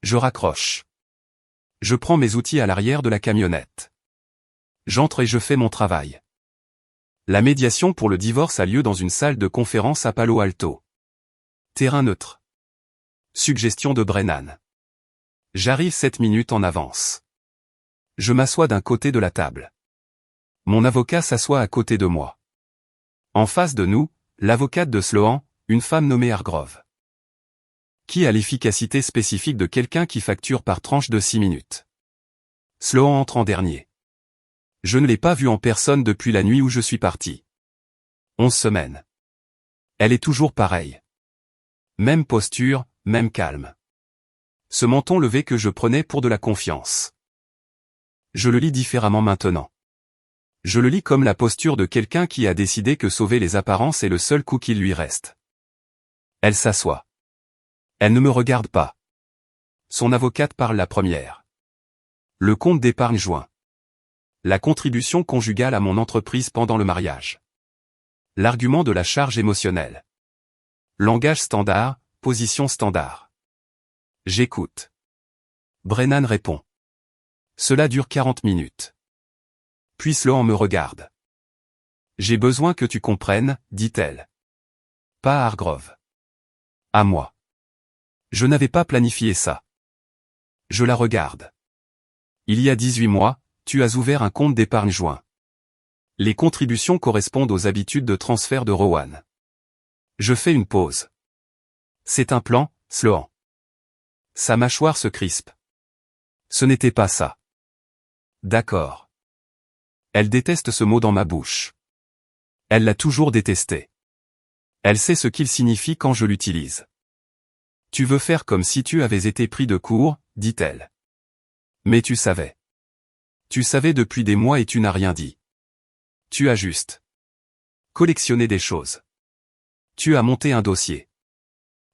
Je raccroche. Je prends mes outils à l'arrière de la camionnette. J'entre et je fais mon travail. La médiation pour le divorce a lieu dans une salle de conférence à Palo Alto. Terrain neutre. Suggestion de Brennan. J'arrive 7 minutes en avance. Je m'assois d'un côté de la table. Mon avocat s'assoit à côté de moi. En face de nous, l'avocate de Sloan, une femme nommée Hargrove. Qui a l'efficacité spécifique de quelqu'un qui facture par tranche de 6 minutes. Sloan entre en dernier. Je ne l'ai pas vue en personne depuis la nuit où je suis parti. 11 semaines. Elle est toujours pareille. Même posture, même calme. Ce menton levé que je prenais pour de la confiance. Je le lis différemment maintenant. Je le lis comme la posture de quelqu'un qui a décidé que sauver les apparences est le seul coup qu'il lui reste. Elle s'assoit. Elle ne me regarde pas. Son avocate parle la première. Le compte d'épargne joint. La contribution conjugale à mon entreprise pendant le mariage. L'argument de la charge émotionnelle. Langage standard, position standard. J'écoute. Brennan répond. Cela dure 40 minutes. Puis Sloan me regarde. J'ai besoin que tu comprennes, dit-elle. Pas à Hargrove. À moi. Je n'avais pas planifié ça. Je la regarde. Il y a 18 mois, tu as ouvert un compte d'épargne joint. Les contributions correspondent aux habitudes de transfert de Rowan. Je fais une pause. C'est un plan, Sloan. Sa mâchoire se crispe. Ce n'était pas ça. D'accord. Elle déteste ce mot dans ma bouche. Elle l'a toujours détesté. Elle sait ce qu'il signifie quand je l'utilise. Tu veux faire comme si tu avais été pris de court, dit-elle. Mais tu savais. Tu savais depuis des mois et tu n'as rien dit. Tu as juste collectionné des choses. Tu as monté un dossier.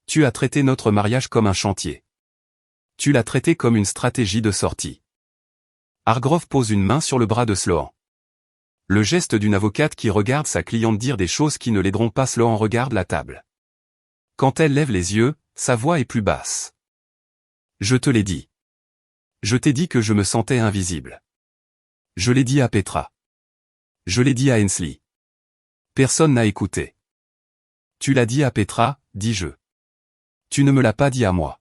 Tu as traité notre mariage comme un chantier. Tu l'as traité comme une stratégie de sortie. Hargrove pose une main sur le bras de Sloan. Le geste d'une avocate qui regarde sa cliente dire des choses qui ne l'aideront pas. Sloan regarde la table. Quand elle lève les yeux, sa voix est plus basse. Je te l'ai dit. Je t'ai dit que je me sentais invisible. Je l'ai dit à Petra. Je l'ai dit à Hensley. Personne n'a écouté. Tu l'as dit à Petra, dis-je. Tu ne me l'as pas dit à moi.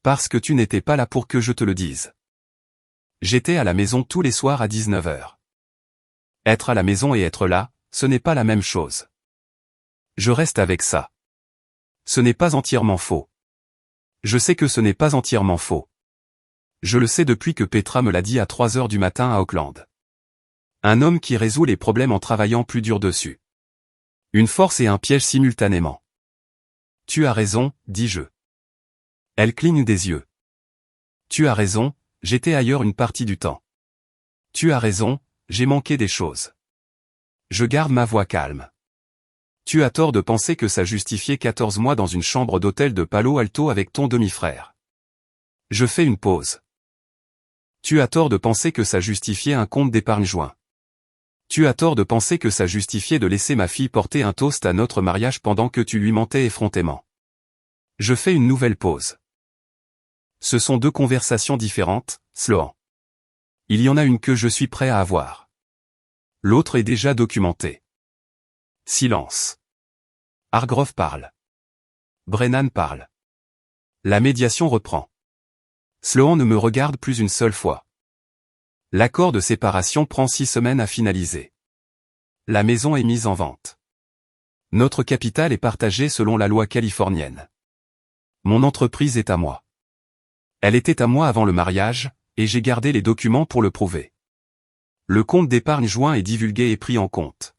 Parce que tu n'étais pas là pour que je te le dise. J'étais à la maison tous les soirs à 19h. Être à la maison et être là, ce n'est pas la même chose. Je reste avec ça. Ce n'est pas entièrement faux. Je sais que ce n'est pas entièrement faux. Je le sais depuis que Petra me l'a dit à 3h du matin à Auckland. Un homme qui résout les problèmes en travaillant plus dur dessus. Une force et un piège simultanément. Tu as raison, dis-je. Elle cligne des yeux. Tu as raison, j'étais ailleurs une partie du temps. Tu as raison, j'ai manqué des choses. Je garde ma voix calme. Tu as tort de penser que ça justifiait 14 mois dans une chambre d'hôtel de Palo Alto avec ton demi-frère. Je fais une pause. Tu as tort de penser que ça justifiait un compte d'épargne joint. Tu as tort de penser que ça justifiait de laisser ma fille porter un toast à notre mariage pendant que tu lui mentais effrontément. Je fais une nouvelle pause. Ce sont deux conversations différentes, Sloan. Il y en a une que je suis prêt à avoir. L'autre est déjà documentée. Silence. Hargrove parle. Brennan parle. La médiation reprend. Sloan ne me regarde plus une seule fois. L'accord de séparation prend 6 semaines à finaliser. La maison est mise en vente. Notre capital est partagé selon la loi californienne. Mon entreprise est à moi. Elle était à moi avant le mariage, et j'ai gardé les documents pour le prouver. Le compte d'épargne joint est divulgué et pris en compte.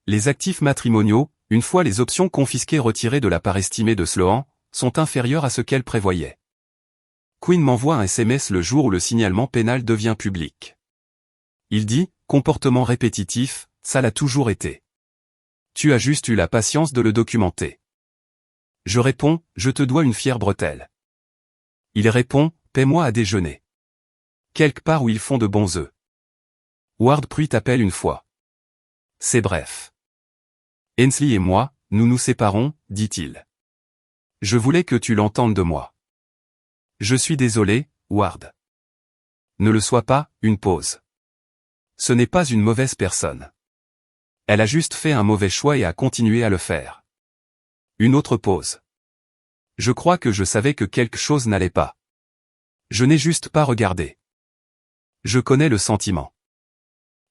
Les actifs matrimoniaux, une fois les options confisquées retirées de la part estimée de Sloan, sont inférieurs à ce qu'elle prévoyait. Quinn m'envoie un SMS le jour où le signalement pénal devient public. Il dit, comportement répétitif, ça l'a toujours été. Tu as juste eu la patience de le documenter. Je réponds, je te dois une fière bretelle. Il répond, paie-moi à déjeuner. Quelque part où ils font de bons œufs. Ward Pruitt appelle une fois. C'est bref. Ainsley et moi, nous nous séparons, dit-il. Je voulais que tu l'entendes de moi. Je suis désolé, Ward. Ne le sois pas, une pause. Ce n'est pas une mauvaise personne. Elle a juste fait un mauvais choix et a continué à le faire. Une autre pause. Je crois que je savais que quelque chose n'allait pas. Je n'ai juste pas regardé. Je connais le sentiment.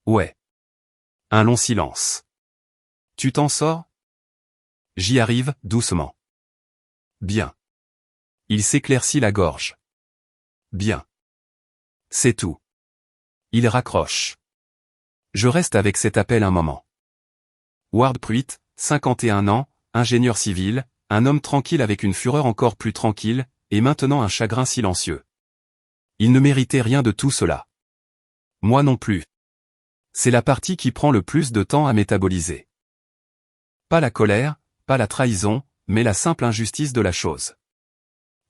Ouais. Un long silence. Tu t'en sors? J'y arrive, doucement. Bien. Il s'éclaircit la gorge. Bien. C'est tout. Il raccroche. Je reste avec cet appel un moment. Ward Pruitt, 51 ans, ingénieur civil, un homme tranquille avec une fureur encore plus tranquille, et maintenant un chagrin silencieux. Il ne méritait rien de tout cela. Moi non plus. C'est la partie qui prend le plus de temps à métaboliser. Pas la colère, pas la trahison, mais la simple injustice de la chose.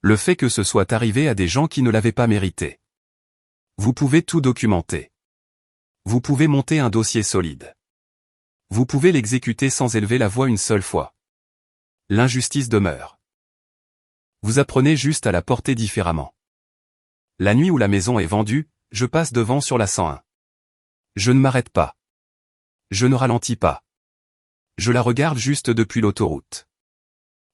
Le fait que ce soit arrivé à des gens qui ne l'avaient pas mérité. Vous pouvez tout documenter. Vous pouvez monter un dossier solide. Vous pouvez l'exécuter sans élever la voix une seule fois. L'injustice demeure. Vous apprenez juste à la porter différemment. La nuit où la maison est vendue, je passe devant sur la 101. Je ne m'arrête pas. Je ne ralentis pas. Je la regarde juste depuis l'autoroute.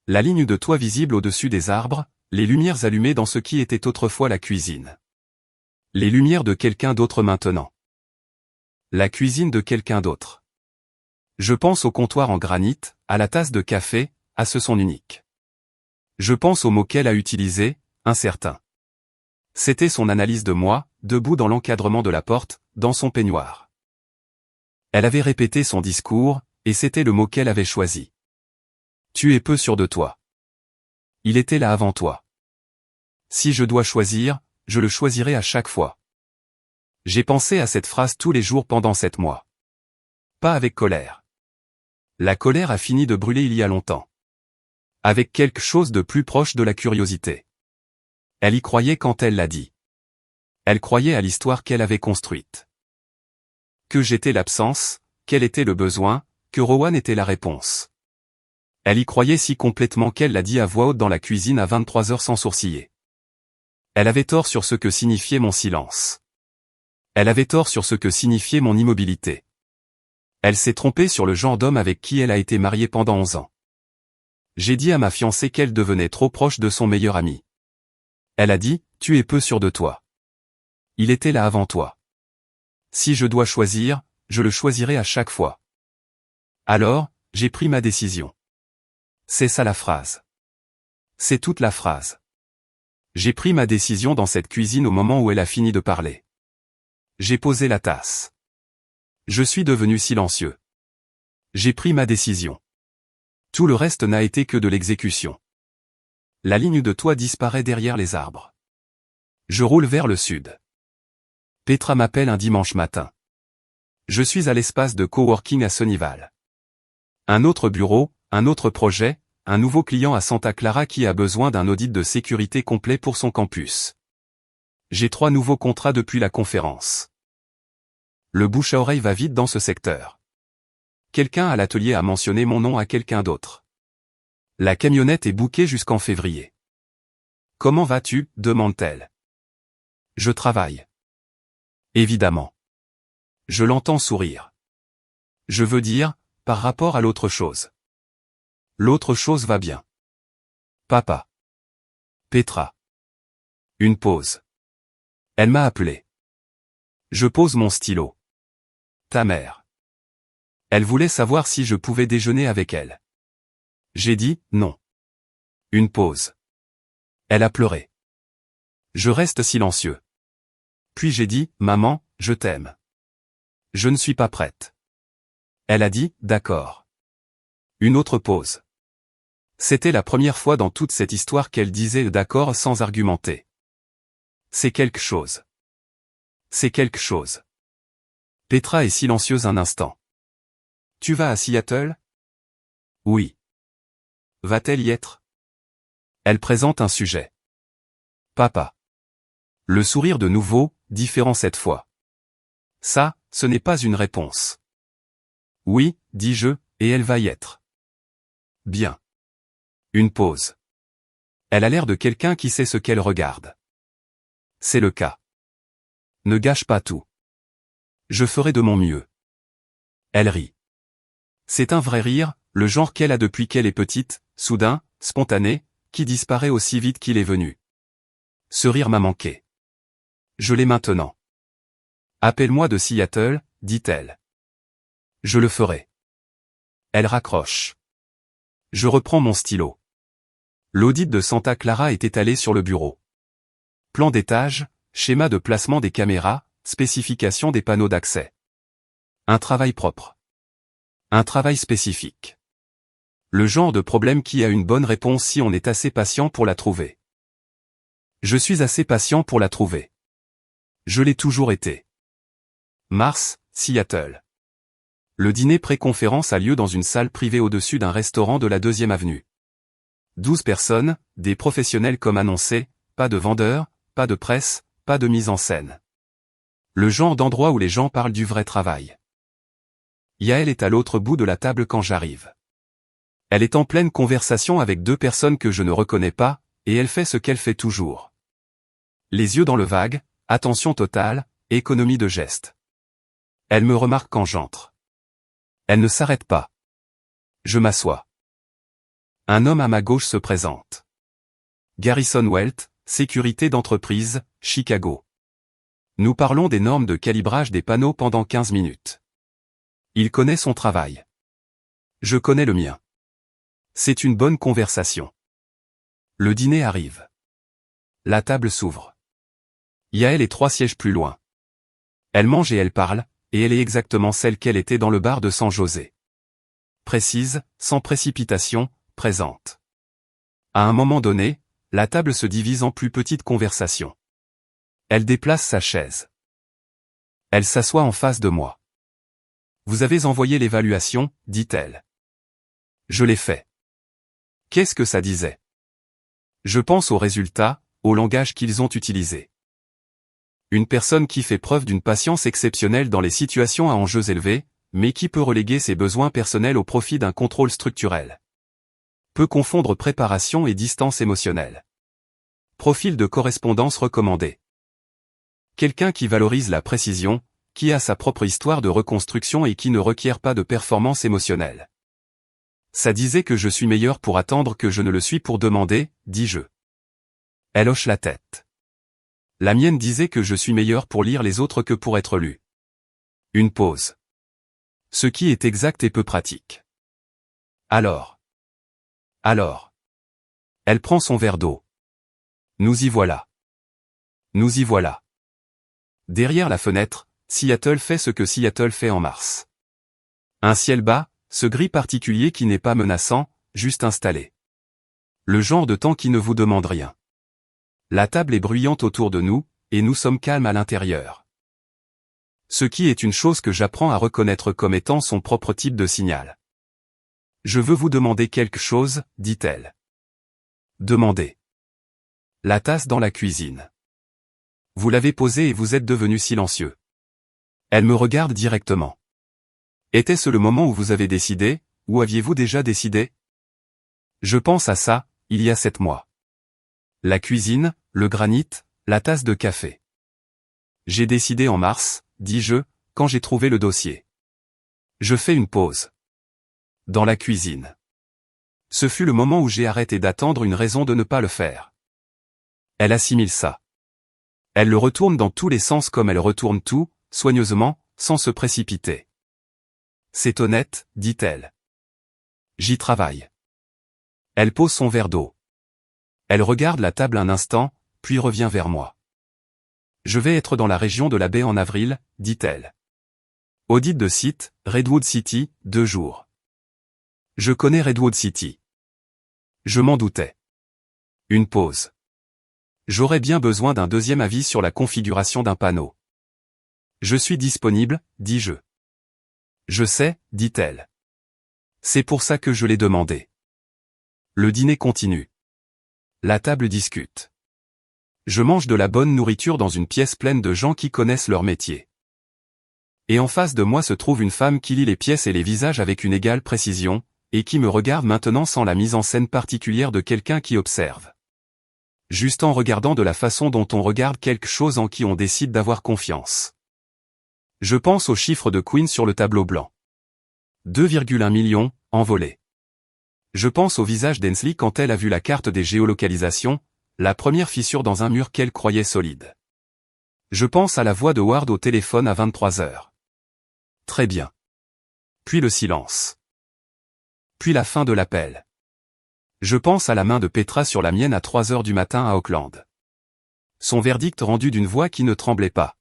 La ligne de toit visible au-dessus des arbres, les lumières allumées dans ce qui était autrefois la cuisine. Les lumières de quelqu'un d'autre maintenant. La cuisine de quelqu'un d'autre. Je pense au comptoir en granit, à la tasse de café, à ce son unique. Je pense au mot qu'elle a utilisé, incertain. C'était son analyse de moi, debout dans l'encadrement de la porte, dans son peignoir. Elle avait répété son discours, et c'était le mot qu'elle avait choisi. Tu es peu sûr de toi. Il était là avant toi. Si je dois choisir, je le choisirai à chaque fois. J'ai pensé à cette phrase tous les jours pendant 7 mois. Pas avec colère. La colère a fini de brûler il y a longtemps. Avec quelque chose de plus proche de la curiosité. Elle y croyait quand elle l'a dit. Elle croyait à l'histoire qu'elle avait construite. Que j'étais l'absence, quel était le besoin, que Rowan était la réponse. Elle y croyait si complètement qu'elle l'a dit à voix haute dans la cuisine à 23 heures sans sourciller. Elle avait tort sur ce que signifiait mon silence. Elle avait tort sur ce que signifiait mon immobilité. Elle s'est trompée sur le genre d'homme avec qui elle a été mariée pendant 11 ans. J'ai dit à ma fiancée qu'elle devenait trop proche de son meilleur ami. Elle a dit, tu es peu sûr de toi. Il était là avant toi. Si je dois choisir, je le choisirai à chaque fois. Alors, j'ai pris ma décision. C'est ça la phrase. C'est toute la phrase. J'ai pris ma décision dans cette cuisine au moment où elle a fini de parler. J'ai posé la tasse. Je suis devenu silencieux. J'ai pris ma décision. Tout le reste n'a été que de l'exécution. La ligne de toit disparaît derrière les arbres. Je roule vers le sud. Petra m'appelle un dimanche matin. Je suis à l'espace de coworking à Sunnyvale. Un autre bureau, un autre projet, un nouveau client à Santa Clara qui a besoin d'un audit de sécurité complet pour son campus. J'ai 3 nouveaux contrats depuis la conférence. Le bouche à oreille va vite dans ce secteur. Quelqu'un à l'atelier a mentionné mon nom à quelqu'un d'autre. La camionnette est bookée jusqu'en février. Comment vas-tu, demande-t-elle. Je travaille. Évidemment. Je l'entends sourire. Je veux dire, par rapport à l'autre chose. L'autre chose va bien. Papa. Petra. Une pause. Elle m'a appelé. Je pose mon stylo. Ta mère. Elle voulait savoir si je pouvais déjeuner avec elle. J'ai dit, non. Une pause. Elle a pleuré. Je reste silencieux. Puis j'ai dit, maman, je t'aime. Je ne suis pas prête. Elle a dit, d'accord. Une autre pause. C'était la première fois dans toute cette histoire qu'elle disait d'accord sans argumenter. C'est quelque chose. C'est quelque chose. Petra est silencieuse un instant. Tu vas à Seattle? Oui. Va-t-elle y être? Elle présente un sujet. Papa. Le sourire de nouveau, différent cette fois. Ça, ce n'est pas une réponse. Oui, dis-je, et elle va y être. Bien. Une pause. Elle a l'air de quelqu'un qui sait ce qu'elle regarde. C'est le cas. Ne gâche pas tout. Je ferai de mon mieux. Elle rit. C'est un vrai rire, le genre qu'elle a depuis qu'elle est petite, soudain, spontané, qui disparaît aussi vite qu'il est venu. Ce rire m'a manqué. Je l'ai maintenant. Appelle-moi de Seattle, dit-elle. Je le ferai. Elle raccroche. Je reprends mon stylo. L'audit de Santa Clara est étalé sur le bureau. Plan d'étage, schéma de placement des caméras, spécification des panneaux d'accès. Un travail propre. Un travail spécifique. Le genre de problème qui a une bonne réponse si on est assez patient pour la trouver. Je suis assez patient pour la trouver. Je l'ai toujours été. Mars, Seattle. Le dîner pré-conférence a lieu dans une salle privée au-dessus d'un restaurant de la 2e avenue. 12 personnes, des professionnels comme annoncé, pas de vendeurs, pas de presse, pas de mise en scène. Le genre d'endroit où les gens parlent du vrai travail. Yael est à l'autre bout de la table quand j'arrive. Elle est en pleine conversation avec 2 personnes que je ne reconnais pas, et elle fait ce qu'elle fait toujours. Les yeux dans le vague, attention totale, économie de geste. Elle me remarque quand j'entre. Elle ne s'arrête pas. Je m'assois. Un homme à ma gauche se présente. Garrison Welt, sécurité d'entreprise, Chicago. Nous parlons des normes de calibrage des panneaux pendant 15 minutes. Il connaît son travail. Je connais le mien. C'est une bonne conversation. Le dîner arrive. La table s'ouvre. Yael est 3 sièges plus loin. Elle mange et elle parle, et elle est exactement celle qu'elle était dans le bar de San José. Précise, sans précipitation, présente. À un moment donné, la table se divise en plus petites conversations. Elle déplace sa chaise. Elle s'assoit en face de moi. Vous avez envoyé l'évaluation, dit-elle. Je l'ai fait. Qu'est-ce que ça disait? Je pense aux résultats, au langage qu'ils ont utilisé. Une personne qui fait preuve d'une patience exceptionnelle dans les situations à enjeux élevés, mais qui peut reléguer ses besoins personnels au profit d'un contrôle structurel. Peut confondre préparation et distance émotionnelle. Profil de correspondance recommandé. Quelqu'un qui valorise la précision, qui a sa propre histoire de reconstruction et qui ne requiert pas de performance émotionnelle. Ça disait que je suis meilleur pour attendre que je ne le suis pour demander, dis-je. Elle hoche la tête. La mienne disait que je suis meilleur pour lire les autres que pour être lu. Une pause. Ce qui est exact et peu pratique. Alors. Elle prend son verre d'eau. Nous y voilà. Nous y voilà. Derrière la fenêtre, Seattle fait ce que Seattle fait en mars. Un ciel bas, ce gris particulier qui n'est pas menaçant, juste installé. Le genre de temps qui ne vous demande rien. La table est bruyante autour de nous, et nous sommes calmes à l'intérieur. Ce qui est une chose que j'apprends à reconnaître comme étant son propre type de signal. Je veux vous demander quelque chose, dit-elle. Demandez. La tasse dans la cuisine. Vous l'avez posée et vous êtes devenu silencieux. Elle me regarde directement. Était-ce le moment où vous avez décidé, ou aviez-vous déjà décidé? Je pense à ça, il y a 7 mois. La cuisine, le granit, la tasse de café. J'ai décidé en mars, dis-je, quand j'ai trouvé le dossier. Je fais une pause. Dans la cuisine. Ce fut le moment où j'ai arrêté d'attendre une raison de ne pas le faire. Elle assimile ça. Elle le retourne dans tous les sens comme elle retourne tout, soigneusement, sans se précipiter. C'est honnête, dit-elle. J'y travaille. Elle pose son verre d'eau. Elle regarde la table un instant, puis revient vers moi. Je vais être dans la région de la baie en avril, dit-elle. Audit de site, Redwood City, 2 jours. Je connais Redwood City. Je m'en doutais. Une pause. J'aurais bien besoin d'un deuxième avis sur la configuration d'un panneau. Je suis disponible, dis-je. Je sais, dit-elle. C'est pour ça que je l'ai demandé. Le dîner continue. La table discute. Je mange de la bonne nourriture dans une pièce pleine de gens qui connaissent leur métier. Et en face de moi se trouve une femme qui lit les pièces et les visages avec une égale précision, et qui me regarde maintenant sans la mise en scène particulière de quelqu'un qui observe. Juste en regardant de la façon dont on regarde quelque chose en qui on décide d'avoir confiance. Je pense aux chiffres de Queen sur le tableau blanc. 2,1 millions, envolés. Je pense au visage d'Hensley quand elle a vu la carte des géolocalisations, la première fissure dans un mur qu'elle croyait solide. Je pense à la voix de Ward au téléphone à 23 heures. Très bien. Puis le silence. Puis la fin de l'appel. Je pense à la main de Petra sur la mienne à 3 heures du matin à Auckland. Son verdict rendu d'une voix qui ne tremblait pas.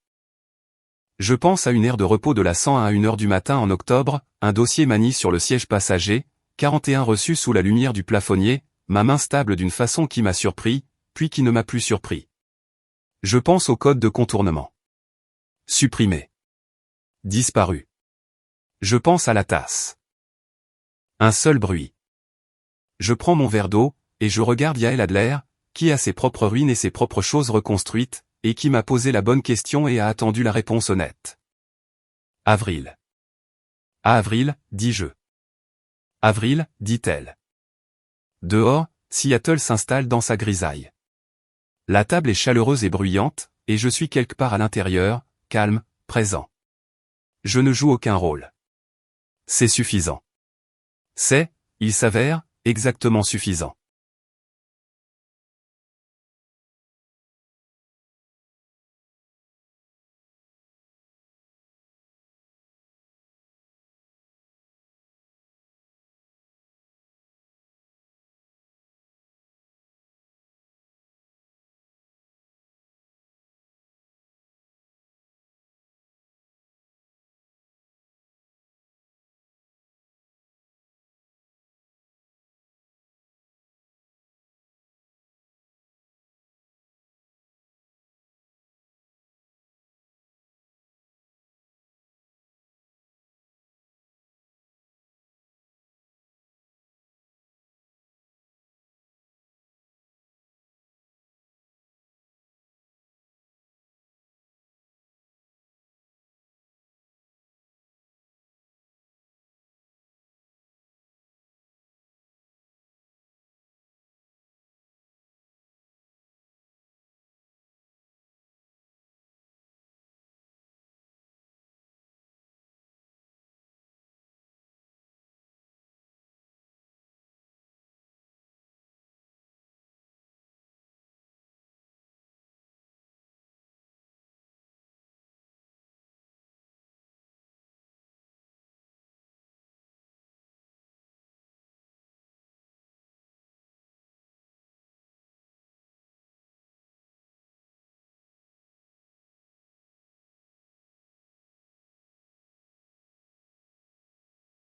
Je pense à une aire de repos de la 101 à 1 heure du matin en octobre, un dossier manie sur le siège passager, 41 reçu sous la lumière du plafonnier, ma main stable d'une façon qui m'a surpris, puis qui ne m'a plus surpris. Je pense au code de contournement. Supprimé. Disparu. Je pense à la tasse. Un seul bruit. Je prends mon verre d'eau, et je regarde Yael Adler, qui a ses propres ruines et ses propres choses reconstruites, et qui m'a posé la bonne question et a attendu la réponse honnête. Avril. À avril, dis-je. Avril, dit-elle. Dehors, Seattle s'installe dans sa grisaille. La table est chaleureuse et bruyante, et je suis quelque part à l'intérieur, calme, présent. Je ne joue aucun rôle. C'est suffisant. C'est, il s'avère, exactement suffisant.